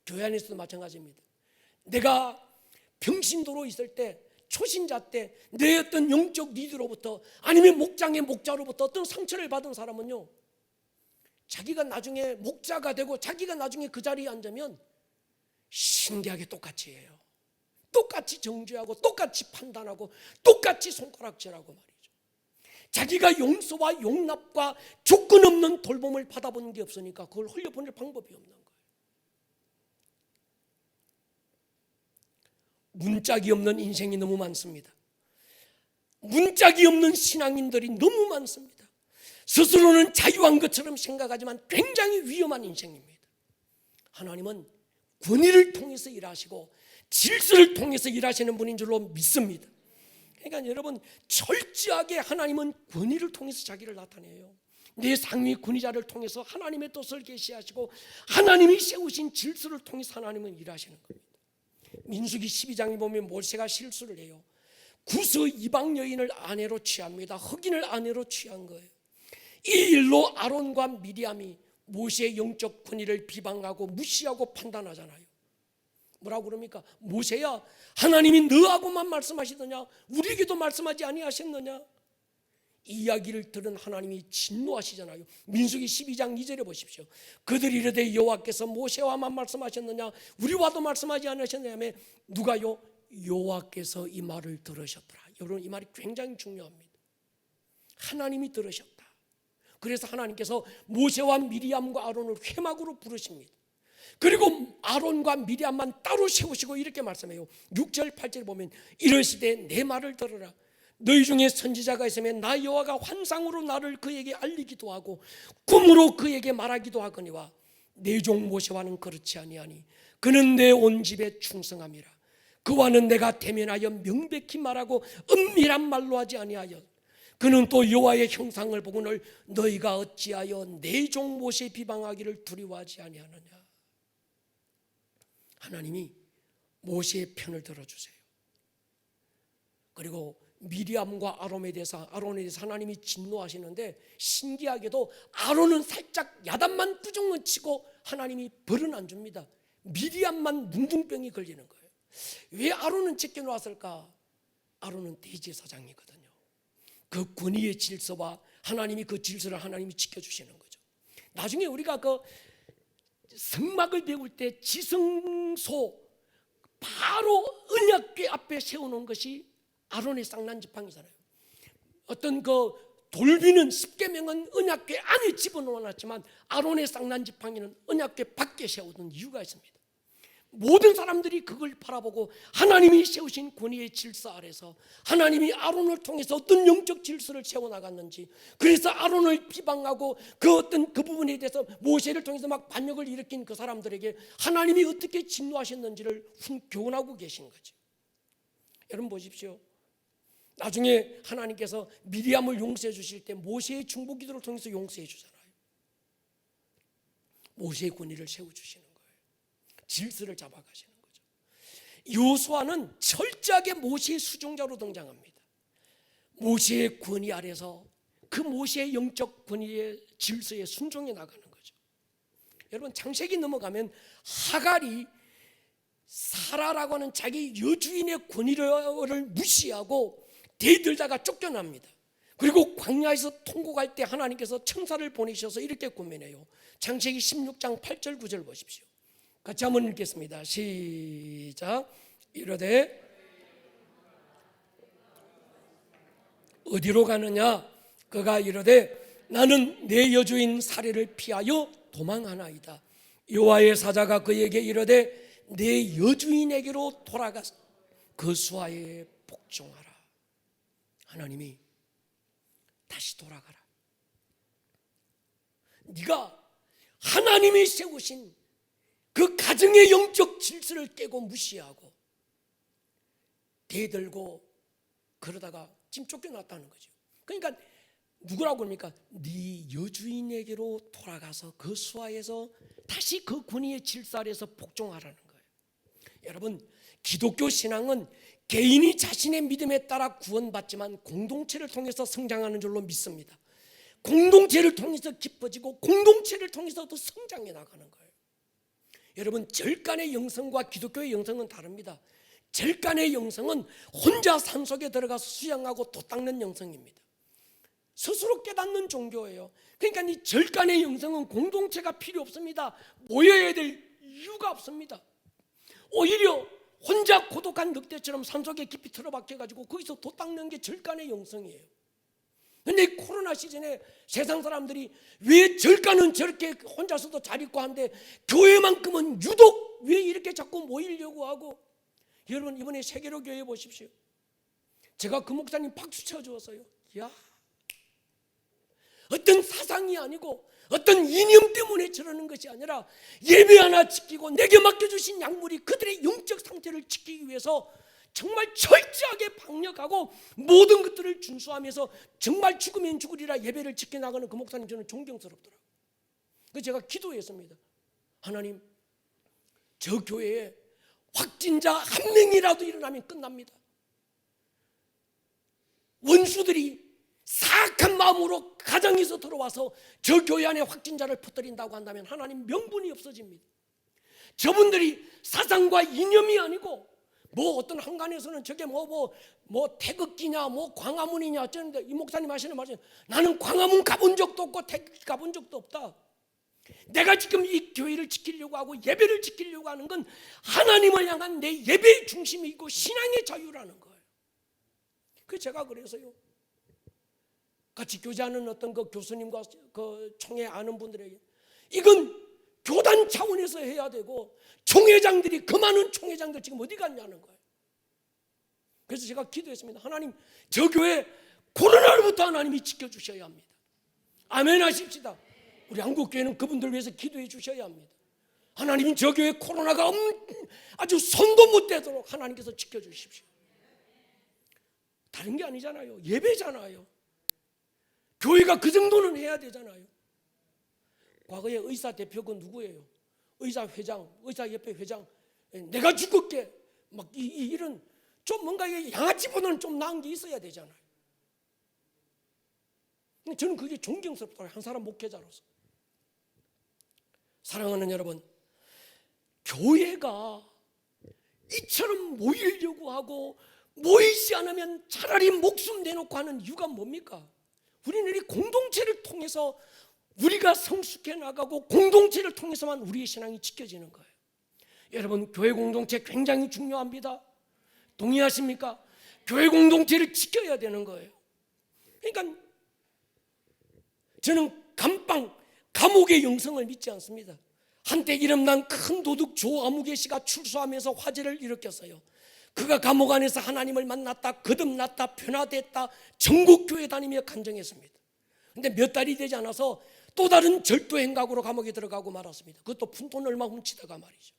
교회 안에서도 마찬가지입니다. 내가 병신도로 있을 때, 초신자 때 내 어떤 영적 리더로부터 아니면 목장의 목자로부터 어떤 상처를 받은 사람은요, 자기가 나중에 목자가 되고 자기가 나중에 그 자리에 앉으면 신기하게 똑같이 해요. 똑같이 정죄하고 똑같이 판단하고 똑같이 손가락질하고 말이죠. 자기가 용서와 용납과 조건 없는 돌봄을 받아본 게 없으니까 그걸 흘려보낼 방법이 없는 거예요. 문짝이 없는 인생이 너무 많습니다. 문짝이 없는 신앙인들이 너무 많습니다. 스스로는 자유한 것처럼 생각하지만 굉장히 위험한 인생입니다. 하나님은 권위를 통해서 일하시고 질서를 통해서 일하시는 분인 줄로 믿습니다. 그러니까 여러분, 철저하게 하나님은 권위를 통해서 자기를 나타내요. 내 상위 권위자를 통해서 하나님의 뜻을 계시하시고 하나님이 세우신 질서를 통해서 하나님은 일하시는 겁니다. 민수기 12장에 보면 모세가 실수를 해요. 구스 이방 여인을 아내로 취합니다. 흑인을 아내로 취한 거예요. 이 일로 아론과 미리암이 모세의 영적 권위를 비방하고 무시하고 판단하잖아요. 뭐라고 그럽니까? 모세야, 하나님이 너하고만 말씀하시더냐? 우리에게도 말씀하지 아니하셨느냐? 이 이야기를 들은 하나님이 진노하시잖아요. 민수기 12장 2절에 보십시오. 그들이 이르되 여호와께서 모세와만 말씀하셨느냐? 우리와도 말씀하지 않으셨느냐? 누가요? 여호와께서 이 말을 들으셨더라. 여러분, 이 말이 굉장히 중요합니다. 하나님이 들으셨다. 그래서 하나님께서 모세와 미리암과 아론을 회막으로 부르십니다. 그리고 아론과 미리암만 따로 세우시고 이렇게 말씀해요. 6절 8절 보면 이르시되 내 말을 들으라. 너희 중에 선지자가 있으면 나 여호와가 환상으로 나를 그에게 알리기도 하고 꿈으로 그에게 말하기도 하거니와 내 종 모세와는 그렇지 아니하니 그는 내 온 집에 충성함이라. 그와는 내가 대면하여 명백히 말하고 은밀한 말로 하지 아니하여 그는 또 여호와의 형상을 보고는 너희가 어찌하여 내 종 모세 비방하기를 두려워하지 아니하느냐. 하나님이 모세의 편을 들어주세요. 그리고 미리암과 아론에 대해서 하나님이 진노하시는데 신기하게도 아론은 살짝 야단만 꾸중을 치고 하나님이 벌은 안 줍니다. 미리암만 문둥병이 걸리는 거예요. 왜 아론은 제껴놓았을까? 아론은 대제사장이거든요. 그 권위의 질서와 하나님이 그 질서를 하나님이 지켜주시는 거죠. 나중에 우리가 그 성막을 배울 때 지성소 바로 언약궤 앞에 세우는 것이 아론의 쌍난지팡이잖아요. 어떤 그 돌비는 십계명은 언약궤 안에 집어넣어놨지만 아론의 쌍난지팡이는 언약궤 밖에 세우던 이유가 있습니다. 모든 사람들이 그걸 바라보고 하나님이 세우신 권위의 질서 아래서 하나님이 아론을 통해서 어떤 영적 질서를 세워나갔는지, 그래서 아론을 비방하고 그 어떤 그 부분에 대해서 모세를 통해서 막 반역을 일으킨 그 사람들에게 하나님이 어떻게 진노하셨는지를 교훈하고 계신 거죠. 여러분 보십시오. 나중에 하나님께서 미리암을 용서해 주실 때 모세의 중보기도를 통해서 용서해 주잖아요. 모세의 권위를 세워주시는 거예요. 질서를 잡아가시는 거죠. 여호수아는 철저하게 모세의 수종자로 등장합니다. 모세의 권위 아래서 그 모세의 영적 권위의 질서에 순종해 나가는 거죠. 여러분, 창세기 넘어가면 하갈이 사라라고 하는 자기 여주인의 권위를 무시하고 대들다가 쫓겨납니다. 그리고 광야에서 통곡할 때 하나님께서 천사를 보내셔서 이렇게 권면해요. 창세기 16장 8절 9절 보십시오. 같이 한번 읽겠습니다. 시작. 이르되 어디로 가느냐? 그가 이르되 나는 내 여주인 사례를 피하여 도망하나이다. 여호와의 사자가 그에게 이르되 내 여주인에게로 돌아가서 그 수하에 복종하라. 하나님이 다시 돌아가라. 네가 하나님이 세우신 그 가정의 영적 질서를 깨고 무시하고 대들고 그러다가 지금 쫓겨났다는 거죠. 그러니까 누구라고 합니까? 네 여주인에게로 돌아가서 그 수하에서 다시 그 권위의 질서 아래에서 복종하라는 거예요. 여러분, 기독교 신앙은 개인이 자신의 믿음에 따라 구원받지만 공동체를 통해서 성장하는 줄로 믿습니다. 공동체를 통해서 깊어지고 공동체를 통해서 더 성장해 나가는 거예요. 여러분, 절간의 영성과 기독교의 영성은 다릅니다. 절간의 영성은 혼자 산속에 들어가서 수양하고 돛 닦는 영성입니다. 스스로 깨닫는 종교예요. 그러니까 이 절간의 영성은 공동체가 필요 없습니다. 모여야 될 이유가 없습니다. 오히려 혼자 고독한 늑대처럼 산속에 깊이 틀어박혀가지고 거기서 돛 닦는 게 절간의 영성이에요. 그런데 코로나 시즌에 세상 사람들이 왜 절간은 저렇게 혼자서도 잘 있고 한데 교회만큼은 유독 왜 이렇게 자꾸 모이려고 하고. 여러분, 이번에 세계로 교회 보십시오. 제가 그 목사님 박수 쳐주었어요. 야, 어떤 사상이 아니고 어떤 이념 때문에 저러는 것이 아니라 예배 하나 지키고 내게 맡겨주신 약물이 그들의 영적 상태를 지키기 위해서 정말 철저하게 방역하고 모든 것들을 준수하면서 정말 죽으면 죽으리라 예배를 지켜나가는 그 목사님, 저는 존경스럽더라고요. 그래서 제가 기도했습니다. 하나님, 저 교회에 확진자 한 명이라도 일어나면 끝납니다. 원수들이 사악한 마음으로 가정에서 들어와서 저 교회 안에 확진자를 퍼뜨린다고 한다면 하나님, 명분이 없어집니다. 저분들이 사상과 이념이 아니고 뭐 어떤 한간에서는 저게 뭐 태극기냐 뭐 광화문이냐 어쩌는데, 이 목사님 하시는 말씀, 나는 광화문 가본 적도 없고 태극기 가본 적도 없다. 내가 지금 이 교회를 지키려고 하고 예배를 지키려고 하는 건 하나님을 향한 내 예배의 중심이 있고 신앙의 자유라는 거예요. 그래서 제가 그래서요, 같이 교제하는 어떤 그 교수님과 그 총회 아는 분들에게 이건 교단 차원에서 해야 되고 총회장들이, 그 많은 총회장들 지금 어디 갔냐는 거예요. 그래서 제가 기도했습니다. 하나님, 저 교회 코로나로부터 하나님이 지켜주셔야 합니다. 아멘 하십시다. 우리 한국교회는 그분들 위해서 기도해 주셔야 합니다. 하나님, 저 교회 코로나가 아주 손도 못 대도록 하나님께서 지켜주십시오. 다른 게 아니잖아요. 예배잖아요. 교회가 그 정도는 해야 되잖아요. 과거에 의사 대표가 누구예요? 의사 회장, 의사협회 회장, 내가 죽을게 막 이런 좀 뭔가 양아치보다는 좀 나은 게 있어야 되잖아요. 저는 그게 존경스럽더라고요, 한 사람 목회자로서. 사랑하는 여러분, 교회가 이처럼 모이려고 하고 모이지 않으면 차라리 목숨 내놓고 하는 이유가 뭡니까? 우리는 이 공동체를 통해서 우리가 성숙해 나가고 공동체를 통해서만 우리의 신앙이 지켜지는 거예요. 여러분, 교회 공동체 굉장히 중요합니다. 동의하십니까? 교회 공동체를 지켜야 되는 거예요. 그러니까 저는 감옥의 영성을 믿지 않습니다. 한때 이름난 큰 도둑 조아무개 씨가 출소하면서 화제를 일으켰어요. 그가 감옥 안에서 하나님을 만났다, 거듭났다, 변화됐다, 전국교회 다니며 간증했습니다. 그런데 몇 달이 되지 않아서 또 다른 절도 행각으로 감옥에 들어가고 말았습니다. 그것도 푼돈 얼마 훔치다가 말이죠.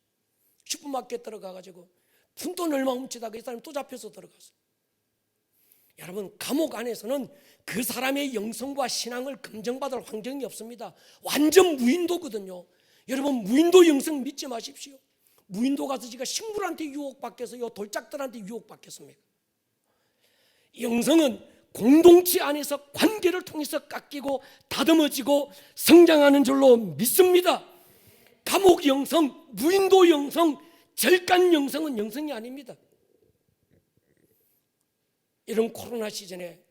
슈퍼마켓 들어가가지고 푼돈 얼마 훔치다가 이 사람이 또 잡혀서 들어갔어요. 여러분, 감옥 안에서는 그 사람의 영성과 신앙을 검증받을 환경이 없습니다. 완전 무인도거든요. 여러분, 무인도 영성 믿지 마십시오. 무인도 가서 지가 식물한테 유혹받겠어요? 돌짝들한테 유혹받겠습니까? 영성은 공동체 안에서 관계를 통해서 깎이고 다듬어지고 성장하는 줄로 믿습니다. 감옥 영성, 무인도 영성, 절간 영성은 영성이 아닙니다. 이런 코로나 시즌에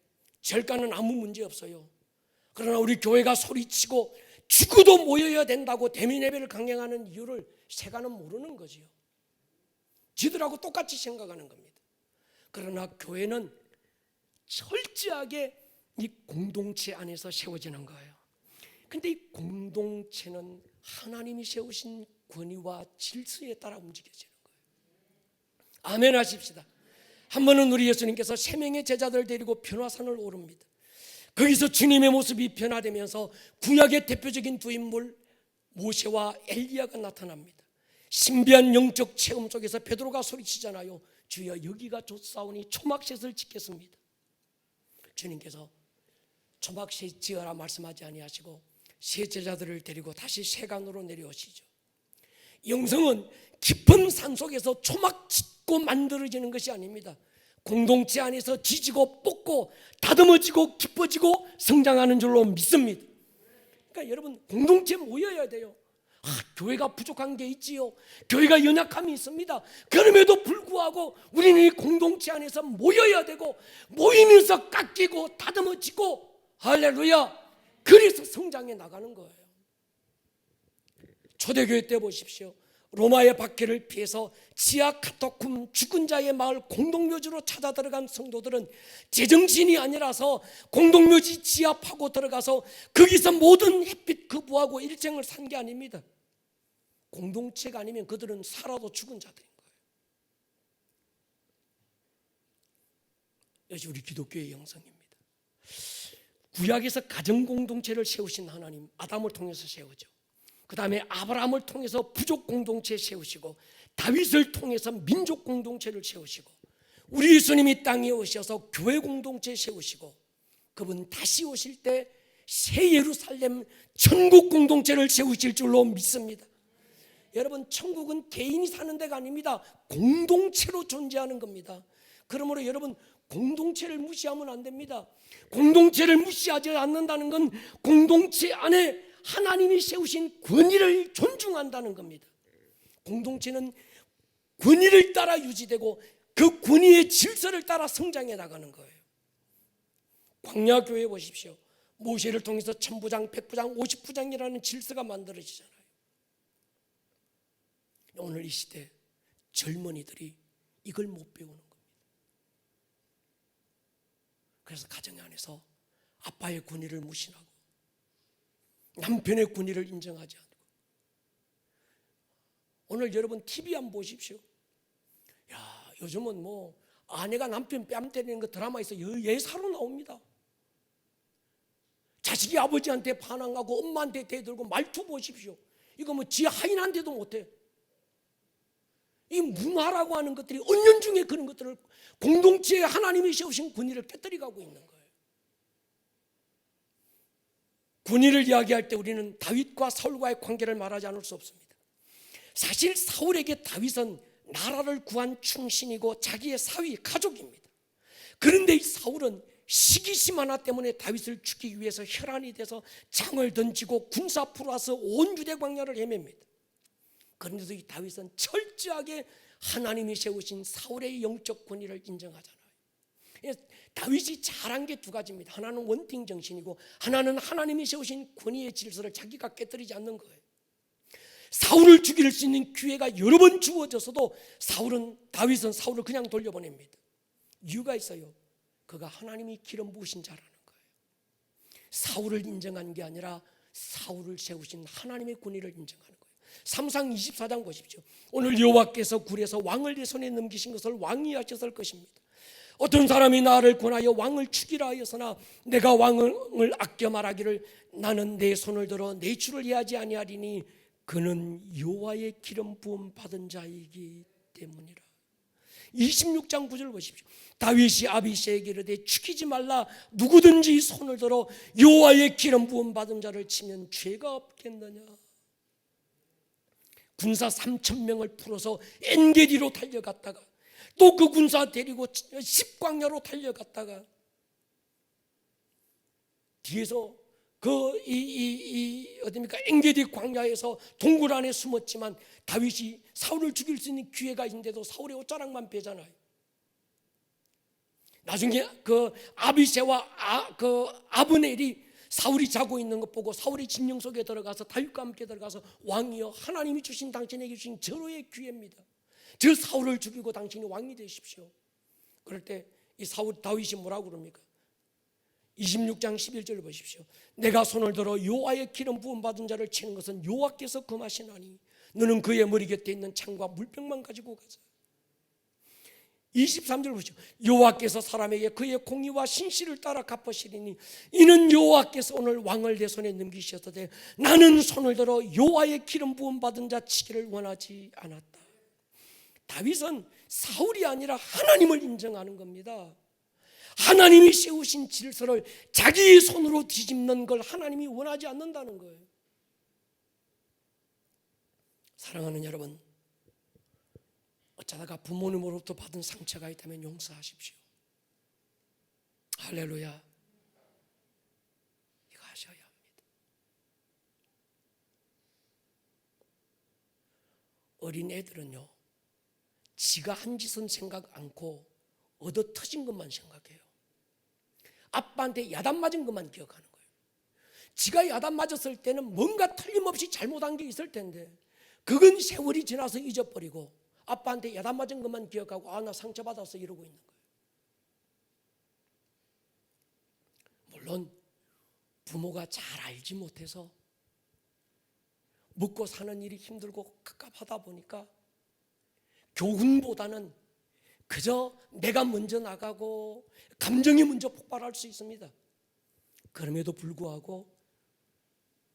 절간은 아무 문제 없어요. 그러나 우리 교회가 소리치고 죽어도 모여야 된다고 대면 예배를 강행하는 이유를 세간은 모르는 거지요. 지들하고 똑같이 생각하는 겁니다. 그러나 교회는 철저하게 이 공동체 안에서 세워지는 거예요. 근데 이 공동체는 하나님이 세우신 권위와 질서에 따라 움직여지는 거예요. 아멘 하십시다. 한 번은 우리 예수님께서 3명의 제자들을 데리고 변화산을 오릅니다. 거기서 주님의 모습이 변화되면서 구약의 대표적인 두 인물 모세와 엘리야가 나타납니다. 신비한 영적 체험 속에서 베드로가 소리치잖아요. 주여, 여기가 좋사오니 초막셋을 짓겠습니다. 주님께서 초막셋 지어라 말씀하지 아니하시고 세 제자들을 데리고 다시 세간으로 내려오시죠. 영성은 깊은 산속에서 초막 짓고 만들어지는 것이 아닙니다. 공동체 안에서 지지고 뻗고 다듬어지고 깊어지고 성장하는 줄로 믿습니다. 그러니까 여러분, 공동체 모여야 돼요. 교회가 부족한 게 있지요. 교회가 연약함이 있습니다. 그럼에도 불구하고 우리는 이 공동체 안에서 모여야 되고, 모이면서 깎이고 다듬어지고, 할렐루야, 그래서 성장해 나가는 거예요. 초대교회 때 보십시오. 로마의 박해를 피해서 지하 카타콤 죽은 자의 마을 공동묘지로 찾아 들어간 성도들은 제정신이 아니라서 공동묘지 지하 파고 들어가서 거기서 모든 햇빛 거부하고 일생을 산 게 아닙니다. 공동체가 아니면 그들은 살아도 죽은 자들인 거예요. 이것이 우리 기독교의 영성입니다. 구약에서 가정공동체를 세우신 하나님, 아담을 통해서 세우죠. 그 다음에 아브라함을 통해서 부족 공동체 세우시고, 다윗을 통해서 민족 공동체를 세우시고, 우리 예수님이 땅에 오셔서 교회 공동체 세우시고, 그분 다시 오실 때 새 예루살렘 천국 공동체를 세우실 줄로 믿습니다. 여러분, 천국은 개인이 사는 데가 아닙니다. 공동체로 존재하는 겁니다. 그러므로 여러분, 공동체를 무시하면 안 됩니다. 공동체를 무시하지 않는다는 건 공동체 안에 하나님이 세우신 권위를 존중한다는 겁니다. 공동체는 권위를 따라 유지되고 그 권위의 질서를 따라 성장해 나가는 거예요. 광야교회 보십시오. 모세를 통해서 1000부장, 100부장, 50부장이라는 질서가 만들어지잖아요. 오늘 이 시대 젊은이들이 이걸 못 배우는 겁니다. 그래서 가정 안에서 아빠의 권위를 무시하고 남편의 권위를 인정하지 않고, 오늘 여러분 TV 한번 보십시오. 야, 요즘은 뭐 아내가 남편 뺨 때리는 거 드라마에서 예사로 나옵니다. 자식이 아버지한테 반항하고 엄마한테 대들고 말투 보십시오. 이거 뭐 지 하인한테도 못해. 이 문화라고 하는 것들이 은연중에 그런 것들을 공동체에 하나님이 세우신 권위를 깨뜨려가고 있는 거예요. 권위를 이야기할 때 우리는 다윗과 사울과의 관계를 말하지 않을 수 없습니다. 사실 사울에게 다윗은 나라를 구한 충신이고 자기의 사위, 가족입니다. 그런데 이 사울은 시기심 하나 때문에 다윗을 죽이기 위해서 혈안이 돼서 창을 던지고 군사 앞으로 와서 온 유대 광야를 헤맵니다. 그런데도 이 다윗은 철저하게 하나님이 세우신 사울의 영적 권위를 인정하잖아요. 다윗이 잘한 게 두 가지입니다. 하나는 원팀 정신이고, 하나는 하나님이 세우신 권위의 질서를 자기가 깨뜨리지 않는 거예요. 사울을 죽일 수 있는 기회가 여러 번 주어져서도 다윗은 사울을 그냥 돌려보냅니다. 이유가 있어요. 그가 하나님이 기름 부으신 자라는 거예요. 사울을 인정한 게 아니라 사울을 세우신 하나님의 권위를 인정하는 거예요. 삼상 24장 보십시오. 오늘 여호와께서 굴에서 왕을 내 손에 넘기신 것을 왕이 하셨을 것입니다. 어떤 사람이 나를 권하여 왕을 죽이라 하였으나 내가 왕을 아껴 말하기를 나는 내 손을 들어 내 주를 해하지 아니하리니 그는 여호와의 기름 부음 받은 자이기 때문이라. 26장 9절 보십시오. 다윗이 아비새에게 이르되 죽이지 말라. 누구든지 손을 들어 여호와의 기름 부음 받은 자를 치면 죄가 없겠느냐. 군사 3,000명을 풀어서 엔게디로 달려갔다가 또 그 군사 데리고 십광야로 달려갔다가 뒤에서 어딥니까? 엔게디 광야에서 동굴 안에 숨었지만 다윗이 사울을 죽일 수 있는 기회가 있는데도 사울의 옷자락만 빼잖아요. 나중에 아비새와 아브넬이 사울이 자고 있는 것 보고 사울이 진영 속에 들어가서 다윗과 함께 들어가서 왕이여, 하나님이 주신 당신에게 주신 절호의 기회입니다. 저 사울을 죽이고 당신이 왕이 되십시오. 그럴 때 이 다윗이 뭐라고 그럽니까? 26장 11절을 보십시오. 내가 손을 들어 여호와의 기름 부음 받은 자를 치는 것은 여호와께서 금하시나니 너는 그의 머리 곁에 있는 창과 물병만 가지고 가자. 23절 보시죠. 여호와께서 사람에게 그의 공의와 신실을 따라 갚으시리니 이는 여호와께서 오늘 왕을 내 손에 넘기셨으되 나는 손을 들어 여호와의 기름 부음 받은 자 치기를 원하지 않았다. 다윗은 사울이 아니라 하나님을 인정하는 겁니다. 하나님이 세우신 질서를 자기 손으로 뒤집는 걸 하나님이 원하지 않는다는 거예요. 사랑하는 여러분, 어쩌다가 부모님으로부터 받은 상처가 있다면 용서하십시오. 할렐루야. 이거 하셔야 합니다. 어린 애들은요, 지가 한 짓은 생각 않고 얻어 터진 것만 생각해요. 아빠한테 야단 맞은 것만 기억하는 거예요. 지가 야단 맞았을 때는 뭔가 틀림없이 잘못한 게 있을 텐데 그건 세월이 지나서 잊어버리고 아빠한테 야단 맞은 것만 기억하고 나 상처받았어 이러고 있는 거예요. 물론 부모가 잘 알지 못해서 먹고 사는 일이 힘들고 갑갑하다 보니까 교훈보다는 그저 내가 먼저 나가고 감정이 먼저 폭발할 수 있습니다. 그럼에도 불구하고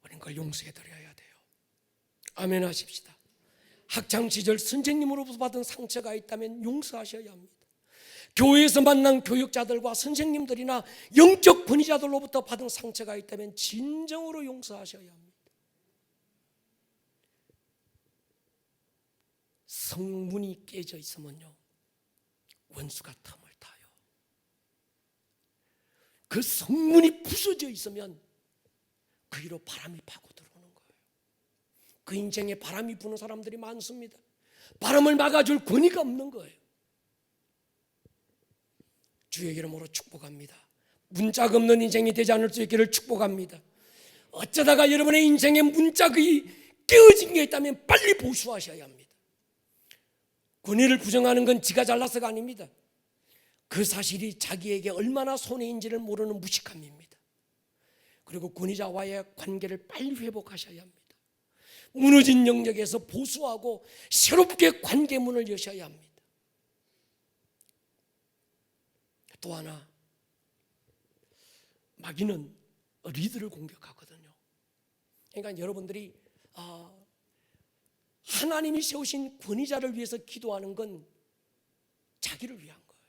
우리는 그걸 용서해드려야 돼요. 아멘 하십시다. 학창시절 선생님으로부터 받은 상처가 있다면 용서하셔야 합니다. 교회에서 만난 교육자들과 선생님들이나 영적 권위자들로부터 받은 상처가 있다면 진정으로 용서하셔야 합니다. 성문이 깨져 있으면요, 원수가 틈을 타요. 그 성문이 부서져 있으면 그 위로 바람이 파고 들어오는 거예요. 그 인생에 바람이 부는 사람들이 많습니다. 바람을 막아줄 권위가 없는 거예요. 주의 이름으로 축복합니다. 문짝 없는 인생이 되지 않을 수 있기를 축복합니다. 어쩌다가 여러분의 인생에 문짝이 깨어진 게 있다면 빨리 보수하셔야 합니다. 권위를 부정하는 건 지가 잘나서가 아닙니다. 그 사실이 자기에게 얼마나 손해인지를 모르는 무식함입니다. 그리고 권위자와의 관계를 빨리 회복하셔야 합니다. 무너진 영역에서 보수하고 새롭게 관계문을 여셔야 합니다. 또 하나, 마귀는 리더를 공격하거든요. 그러니까 여러분들이 하나님이 세우신 권위자를 위해서 기도하는 건 자기를 위한 거예요.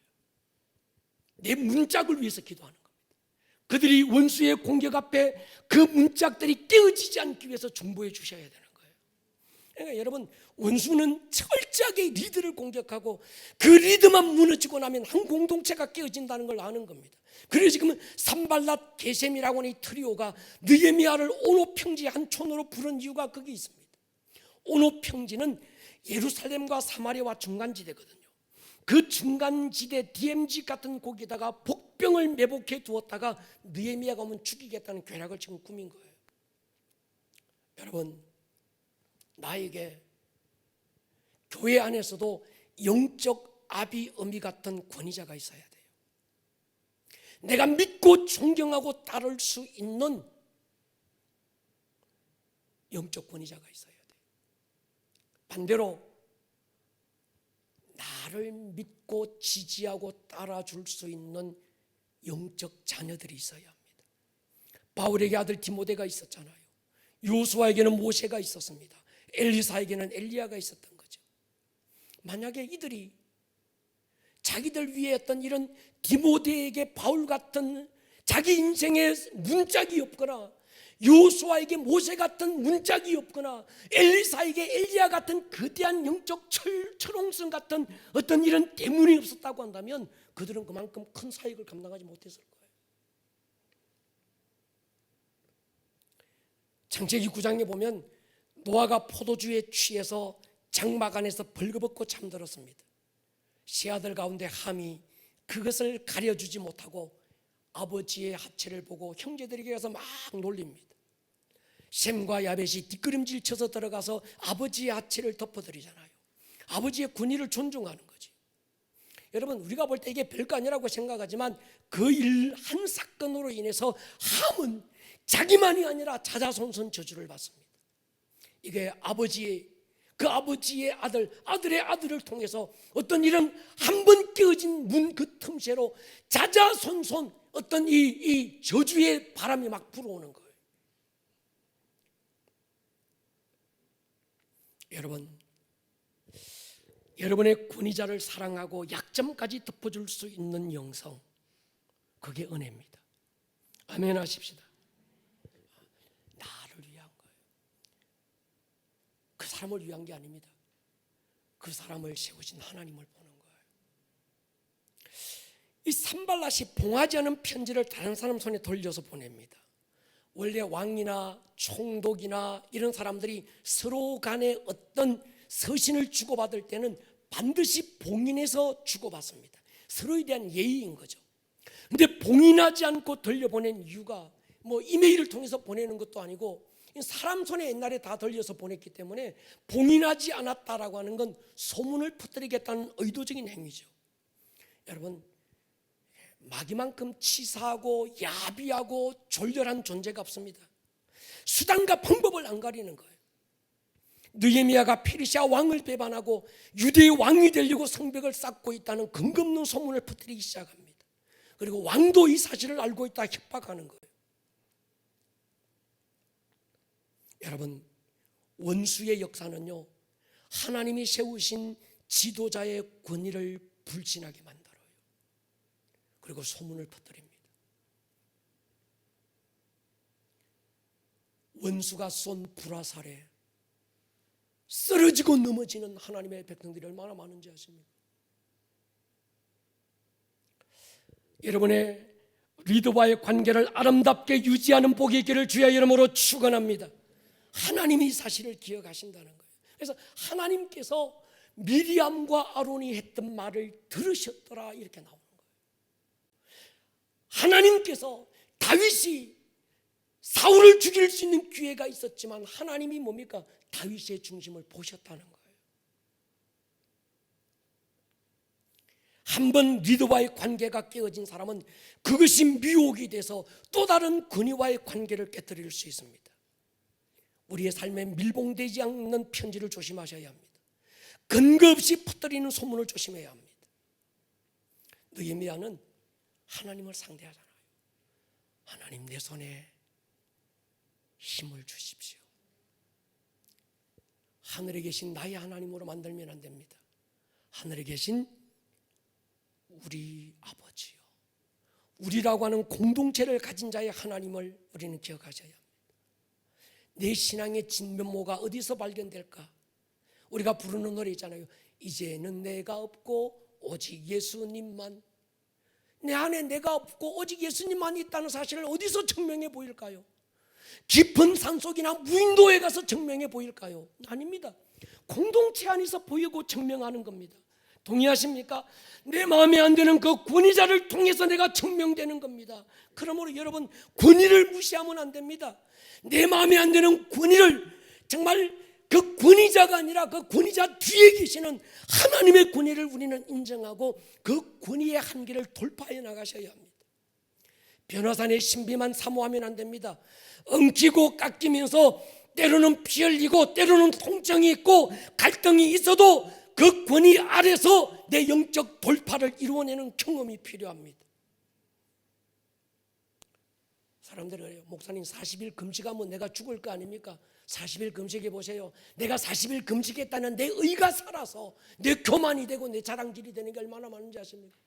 내 문짝을 위해서 기도하는 겁니다. 그들이 원수의 공격 앞에 그 문짝들이 깨어지지 않기 위해서 중보해 주셔야 되는 거예요. 그러니까 여러분, 원수는 철저하게 리더를 공격하고 그 리더만 무너지고 나면 한 공동체가 깨어진다는 걸 아는 겁니다. 그래서 지금은 산발랏 게셈이라고 하는 이 트리오가 느헤미야를 오노 평지 한 촌으로 부른 이유가 거기 있습니다. 오노 평지는 예루살렘과 사마리아와 중간지대거든요. 그 중간지대 DMZ 같은 곳에다가 복병을 매복해 두었다가 느헤미야가 오면 죽이겠다는 계략을 지금 꾸민 거예요. 여러분, 나에게 교회 안에서도 영적 아비 어미 같은 권위자가 있어야 돼요. 내가 믿고 존경하고 따를 수 있는 영적 권위자가 있어야 돼요. 반대로 나를 믿고 지지하고 따라줄 수 있는 영적 자녀들이 있어야 합니다. 바울에게 아들 디모데가 있었잖아요. 요수아에게는 모세가 있었습니다. 엘리사에게는 엘리야가 있었던 거죠. 만약에 이들이 자기들 위에 했던 이런 디모데에게 바울 같은 자기 인생에 문짝이 없거나 요수아에게 모세 같은 문짝이 없거나 엘리사에게 엘리야 같은 거대한 영적 철옹성 같은 어떤 이런 대문이 없었다고 한다면 그들은 그만큼 큰 사역을 감당하지 못했을 거예요. 창세기 9장에 보면 노아가 포도주에 취해서 장막 안에서 벌거벗고 잠들었습니다. 세 아들 가운데 함이 그것을 가려주지 못하고 아버지의 하체를 보고 형제들에게 가서 막 놀립니다. 셈과 야벳이 뒷걸음질 쳐서 들어가서 아버지의 하체를 덮어드리잖아요. 아버지의 군의를 존중하는 거지. 여러분, 우리가 볼 때 이게 별거 아니라고 생각하지만 그 일 한 사건으로 인해서 함은 자기만이 아니라 자자손손 저주를 받습니다. 이게 그 아버지의 아들의 아들을 통해서 어떤 이런 한 번 깨어진 문 그 틈새로 자자손손 어떤 이 저주의 바람이 막 불어오는 거예요. 여러분의 권위자를 사랑하고 약점까지 덮어줄 수 있는 영성, 그게 은혜입니다. 아멘 하십시다. 나를 위한 거예요. 그 사람을 위한 게 아닙니다. 그 사람을 세우신 하나님을 보는 거예요. 이 산발랏이 봉하지 않은 편지를 다른 사람 손에 돌려서 보냅니다. 원래 왕이나 총독이나 이런 사람들이 서로 간에 어떤 서신을 주고받을 때는 반드시 봉인해서 주고받습니다. 서로에 대한 예의인 거죠. 근데 봉인하지 않고 돌려보낸 이유가 뭐 이메일을 통해서 보내는 것도 아니고 사람 손에 옛날에 다 돌려서 보냈기 때문에 봉인하지 않았다라고 하는 건 소문을 퍼뜨리겠다는 의도적인 행위죠. 여러분, 마귀만큼 치사하고 야비하고 졸렬한 존재가 없습니다. 수단과 방법을 안 가리는 거예요. 느헤미야가 페르시아 왕을 배반하고 유대의 왕이 되려고 성벽을 쌓고 있다는 근거 없는 소문을 퍼뜨리기 시작합니다. 그리고 왕도 이 사실을 알고 있다 협박하는 거예요. 여러분, 원수의 역사는요, 하나님이 세우신 지도자의 권위를 불신하게 만들어요. 그리고 소문을 퍼뜨립니다. 원수가 쏜 불화살에 쓰러지고 넘어지는 하나님의 백성들이 얼마나 많은지 아십니까? 여러분의 리더와의 관계를 아름답게 유지하는 복의 길을 주의 이름으로 축원합니다. 하나님이 이 사실을 기억하신다는 거예요. 그래서 하나님께서 미리암과 아론이 했던 말을 들으셨더라 이렇게 나오는 거예요. 하나님께서 다윗이 사울을 죽일 수 있는 기회가 있었지만 하나님이 뭡니까? 다윗의 중심을 보셨다는 거예요. 한번 리더와의 관계가 깨어진 사람은 그것이 미혹이 돼서 또 다른 권위와의 관계를 깨뜨릴 수 있습니다. 우리의 삶에 밀봉되지 않는 편지를 조심하셔야 합니다. 근거 없이 퍼뜨리는 소문을 조심해야 합니다. 느헤미야는 하나님을 상대하잖아요. 하나님, 내 손에 힘을 주십시오. 하늘에 계신 나의 하나님으로 만들면 안 됩니다. 하늘에 계신 우리 아버지요, 우리라고 하는 공동체를 가진 자의 하나님을 우리는 기억하셔야 합니다. 내 신앙의 진면모가 어디서 발견될까? 우리가 부르는 노래 있잖아요. 이제는 내가 없고 오직 예수님만. 내 안에 내가 없고 오직 예수님만 있다는 사실을 어디서 증명해 보일까요? 깊은 산속이나 무인도에 가서 증명해 보일까요? 아닙니다. 공동체 안에서 보이고 증명하는 겁니다. 동의하십니까? 내 마음에 안 드는 그 권위자를 통해서 내가 증명되는 겁니다. 그러므로 여러분, 권위를 무시하면 안 됩니다. 내 마음에 안 드는 권위를 정말 그 권위자가 아니라 그 권위자 뒤에 계시는 하나님의 권위를 우리는 인정하고 그 권위의 한계를 돌파해 나가셔야 합니다. 변호사의 신비만 사모하면 안 됩니다. 엉키고 깎이면서 때로는 피 흘리고 때로는 통증이 있고 갈등이 있어도 그 권위 아래서 내 영적 돌파를 이루어내는 경험이 필요합니다. 사람들이 그래요. 목사님 40일 금식하면 내가 죽을 거 아닙니까? 40일 금식해 보세요. 내가 40일 금식했다는 내 의가 살아서 내 교만이 되고 내 자랑질이 되는 게 얼마나 많은지 아십니까?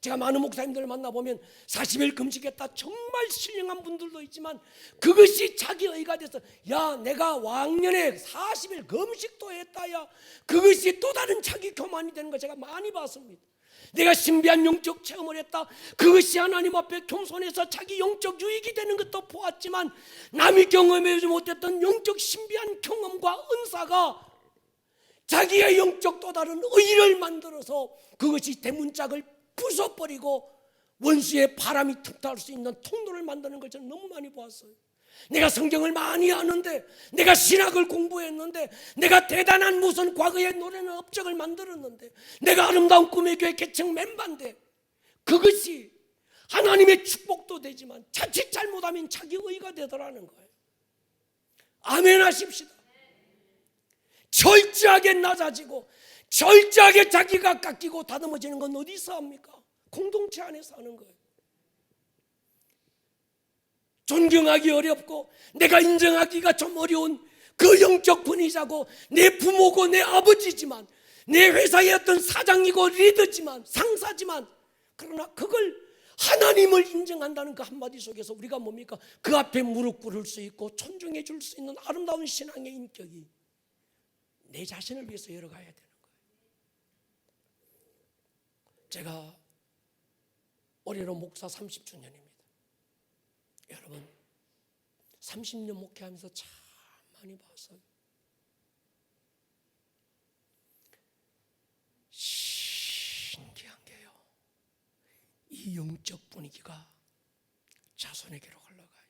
제가 많은 목사님들을 만나보면 40일 금식했다 정말 신령한 분들도 있지만 그것이 자기 의가 돼서 야, 내가 왕년에 40일 금식도 했다, 야, 그것이 또 다른 자기 교만이 되는 거 제가 많이 봤습니다. 내가 신비한 영적 체험을 했다. 그것이 하나님 앞에 겸손해서 자기 영적 유익이 되는 것도 보았지만 남이 경험하지 못했던 영적 신비한 경험과 은사가 자기의 영적 또 다른 의의를 만들어서 그것이 대문짝을 부숴버리고 원수의 바람이 틈탈 수 있는 통로를 만드는 걸 저는 너무 많이 보았어요. 내가 성경을 많이 아는데, 내가 신학을 공부했는데, 내가 대단한 무슨 과거의 노래는 업적을 만들었는데, 내가 아름다운 꿈의 교회 개척 멤버인데, 그것이 하나님의 축복도 되지만 자칫 잘못하면 자기 의가 되더라는 거예요. 아멘 하십시다. 철저하게 낮아지고 철저하게 자기가 깎이고 다듬어지는 건 어디서 합니까? 공동체 안에서 하는 거예요. 존경하기 어렵고 내가 인정하기가 좀 어려운 그 영적 권위자고 내 부모고 내 아버지지만 내 회사의 어떤 사장이고 리더지만 상사지만 그러나 그걸 하나님을 인정한다는 그 한마디 속에서 우리가 뭡니까? 그 앞에 무릎 꿇을 수 있고 존중해 줄 수 있는 아름다운 신앙의 인격이 내 자신을 위해서 열어가야 되는 거예요. 제가 올해로 목사 30주년입니다. 여러분 30년 목회하면서 참 많이 봤어요. 신기한 게요, 이 영적 분위기가 자손에게로 흘러가요.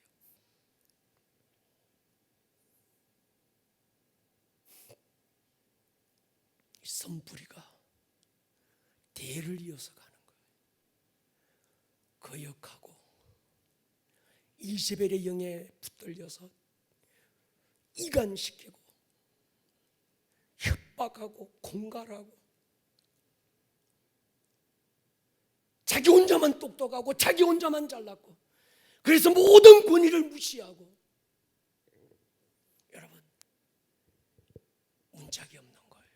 이 선뿌리가 대를 이어서 가는 거예요. 거역하고 이세벨의 영에 붙들려서 이간시키고 협박하고 공갈하고 자기 혼자만 똑똑하고 자기 혼자만 잘났고 그래서 모든 권위를 무시하고 여러분 문짝이 없는 거예요.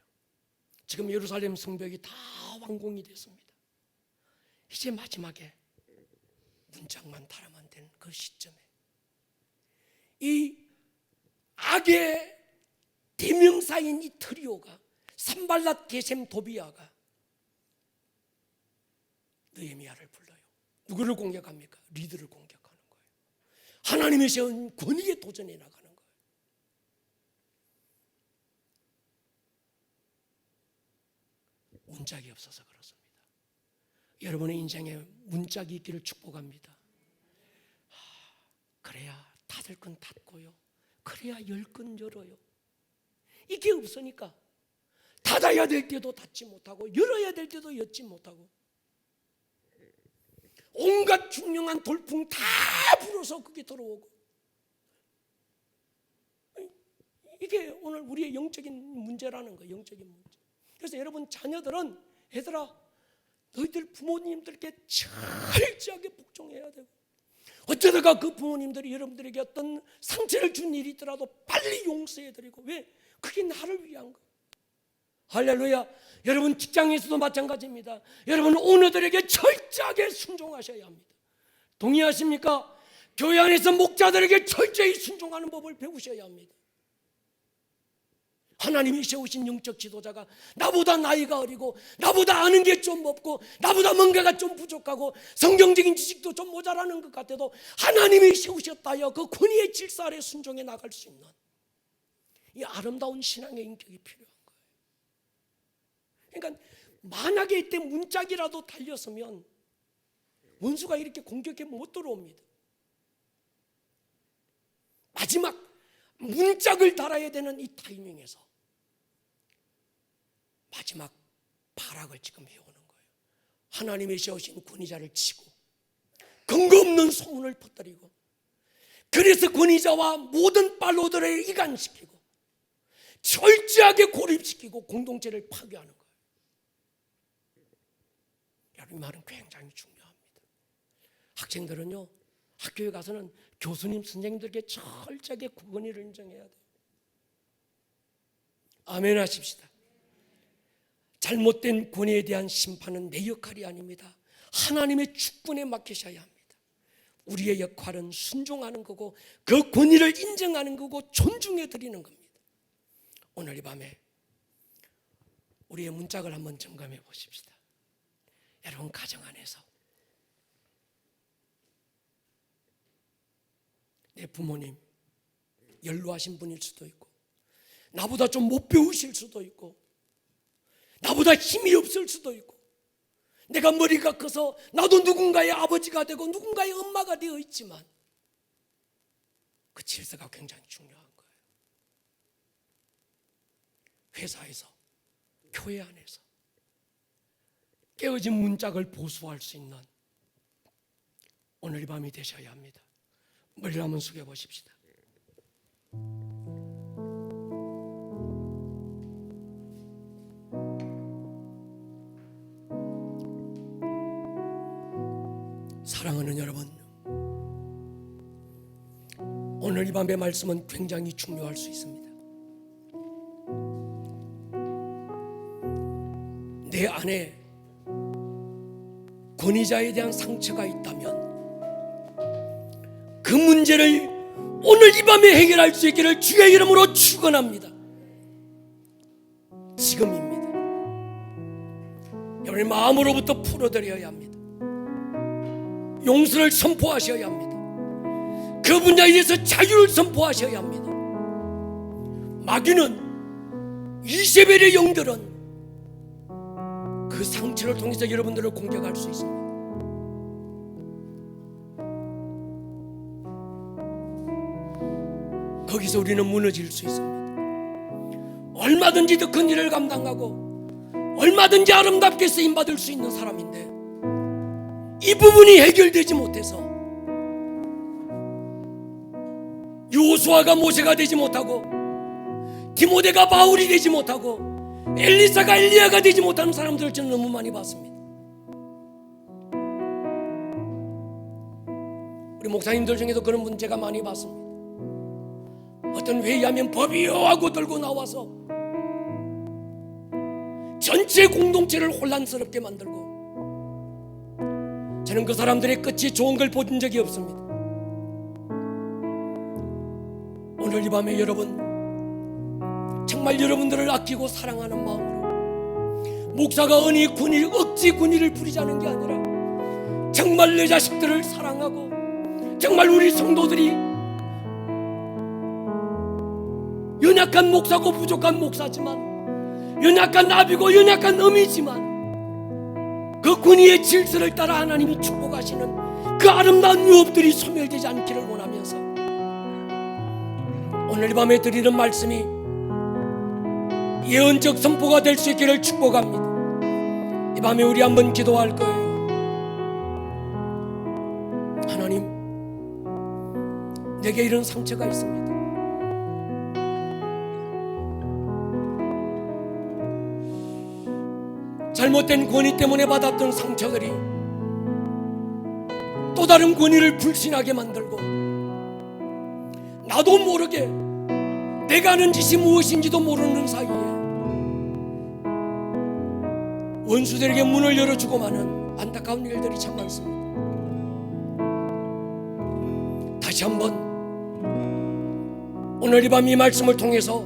지금 예루살렘 성벽이 다 완공이 됐습니다. 이제 마지막에 문짝만 달아만 된 그 시점에 이 악의 대명사인 이 트리오가 산발랏 게셈 도비아가 느헤미야를 불러요. 누구를 공격합니까? 리드를 공격하는 거예요. 하나님의 세운 권위에 도전해 나가는 거예요. 문짝이 없어서 그렇습니다. 여러분의 인생에 문짝이 있기를 축복합니다. 그래야 닫을 건 닫고요, 그래야 열 건 열어요. 이게 없으니까 닫아야 될 때도 닫지 못하고 열어야 될 때도 열지 못하고 온갖 중요한 돌풍 다 불어서 그게 들어오고, 이게 오늘 우리의 영적인 문제라는 거예요. 영적인 문제. 그래서 여러분 자녀들은 얘들아 너희들 부모님들께 철저하게 복종해야 되고, 어쩌다가 그 부모님들이 여러분들에게 어떤 상처를 준 일이 있더라도 빨리 용서해드리고, 왜? 그게 나를 위한 거. 할렐루야. 여러분 직장에서도 마찬가지입니다. 여러분 오너들에게 철저하게 순종하셔야 합니다. 동의하십니까? 교회 안에서 목자들에게 철저히 순종하는 법을 배우셔야 합니다. 하나님이 세우신 영적 지도자가 나보다 나이가 어리고 나보다 아는 게 좀 없고 나보다 뭔가가 좀 부족하고 성경적인 지식도 좀 모자라는 것 같아도 하나님이 세우셨다 하여 그 권위의 질서 아래 순종해 나갈 수 있는 이 아름다운 신앙의 인격이 필요한 거예요. 그러니까 만약에 이때 문짝이라도 달렸으면 원수가 이렇게 공격해 못 들어옵니다. 마지막 문짝을 달아야 되는 이 타이밍에서 마지막 발악을 지금 해오는 거예요. 하나님이 세우신 권위자를 치고 근거 없는 소문을 퍼뜨리고, 그래서 권위자와 모든 발로들을 이간시키고 철저하게 고립시키고 공동체를 파괴하는 거예요. 여러분 이 말은 굉장히 중요합니다. 학생들은요 학교에 가서는 교수님 선생님들에게 철저하게 권위를 인정해야 돼요. 아멘 하십시다. 잘못된 권위에 대한 심판은 내 역할이 아닙니다. 하나님의 주권에 맡기셔야 합니다. 우리의 역할은 순종하는 거고 그 권위를 인정하는 거고 존중해 드리는 겁니다. 오늘 이 밤에 우리의 문짝을 한번 점검해 보십시다. 여러분, 가정 안에서 내 부모님 연로하신 분일 수도 있고, 나보다 좀 못 배우실 수도 있고, 나보다 힘이 없을 수도 있고, 내가 머리가 커서 나도 누군가의 아버지가 되고 누군가의 엄마가 되어 있지만 그 질서가 굉장히 중요한 거예요. 회사에서, 교회 안에서 깨어진 문짝을 보수할 수 있는 오늘 이 밤이 되셔야 합니다. 머리를 한번 숙여 보십시다. 사랑하는 여러분, 오늘 이 밤의 말씀은 굉장히 중요할 수 있습니다. 내 안에 권위자에 대한 상처가 있다면 그 문제를 오늘 이 밤에 해결할 수 있기를 주의 이름으로 축원합니다. 지금입니다. 여러분의 마음으로부터 풀어드려야 합니다. 용서를 선포하셔야 합니다. 그 분야에 대해서 자유를 선포하셔야 합니다. 마귀는, 이세벨의 영들은 그 상처를 통해서 여러분들을 공격할 수 있습니다. 거기서 우리는 무너질 수 있습니다. 얼마든지 더 큰 일을 감당하고 얼마든지 아름답게 쓰임받을 수 있는 사람인데 이 부분이 해결되지 못해서 요수아가 모세가 되지 못하고 디모데가 바울이 되지 못하고 엘리사가 엘리야가 되지 못하는 사람들을 저는 너무 많이 봤습니다. 우리 목사님들 중에도 그런 문제가 많이 봤습니다. 어떤 회의하면 법이요 하고 들고 나와서 전체 공동체를 혼란스럽게 만들고, 저는 그 사람들의 끝이 좋은 걸 본 적이 없습니다. 오늘 이 밤에 여러분, 정말 여러분들을 아끼고 사랑하는 마음으로 목사가 억지 군의를 부리자는 게 아니라 정말 내 자식들을 사랑하고, 정말 우리 성도들이 연약한 목사고 부족한 목사지만, 연약한 아비고 연약한 어미지만 그 군의의 질서를 따라 하나님이 축복하시는 그 아름다운 유업들이 소멸되지 않기를 원하면서 오늘 이 밤에 드리는 말씀이 예언적 선포가 될 수 있기를 축복합니다. 이 밤에 우리 한번 기도할 거예요. 하나님, 내게 이런 상처가 있습니다. 잘못된 권위 때문에 받았던 상처들이 또 다른 권위를 불신하게 만들고, 나도 모르게 내가 하는 짓이 무엇인지도 모르는 사이에 원수들에게 문을 열어주고 마는 안타까운 일들이 참 많습니다. 다시 한번 오늘 이 밤 이 말씀을 통해서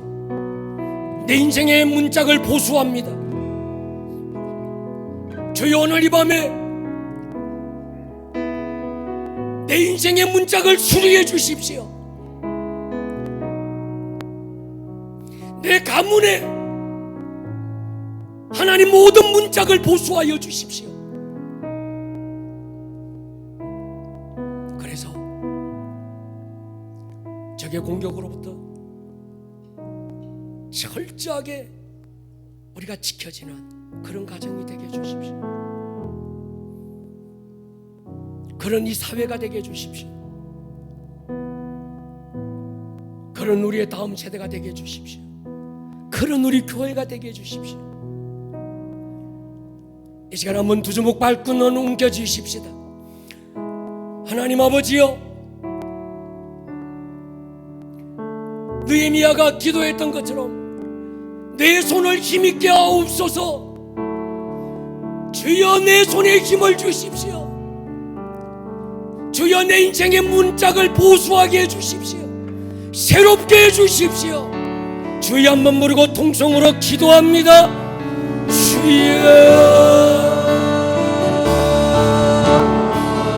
내 인생의 문짝을 보수합니다. 주여, 오늘 이 밤에 내 인생의 문짝을 수리해 주십시오. 내 가문에 하나님 모든 문짝을 보수하여 주십시오. 그래서 적의 공격으로부터 철저하게 우리가 지켜지는 그런 가정이 되게 해주십시오. 그런 이 사회가 되게 해주십시오. 그런 우리의 다음 세대가 되게 해주십시오. 그런 우리 교회가 되게 해주십시오. 이 시간 한번 두 주먹 발끈은 옮겨주십시다. 하나님 아버지여, 느헤미야가 기도했던 것처럼 내 손을 힘있게 하옵소서. 주여, 내 손에 힘을 주십시오. 주여, 내 인생의 문짝을 보수하게 해주십시오. 새롭게 해주십시오. 주여, 한번 부르고 통성으로 기도합니다. 주여.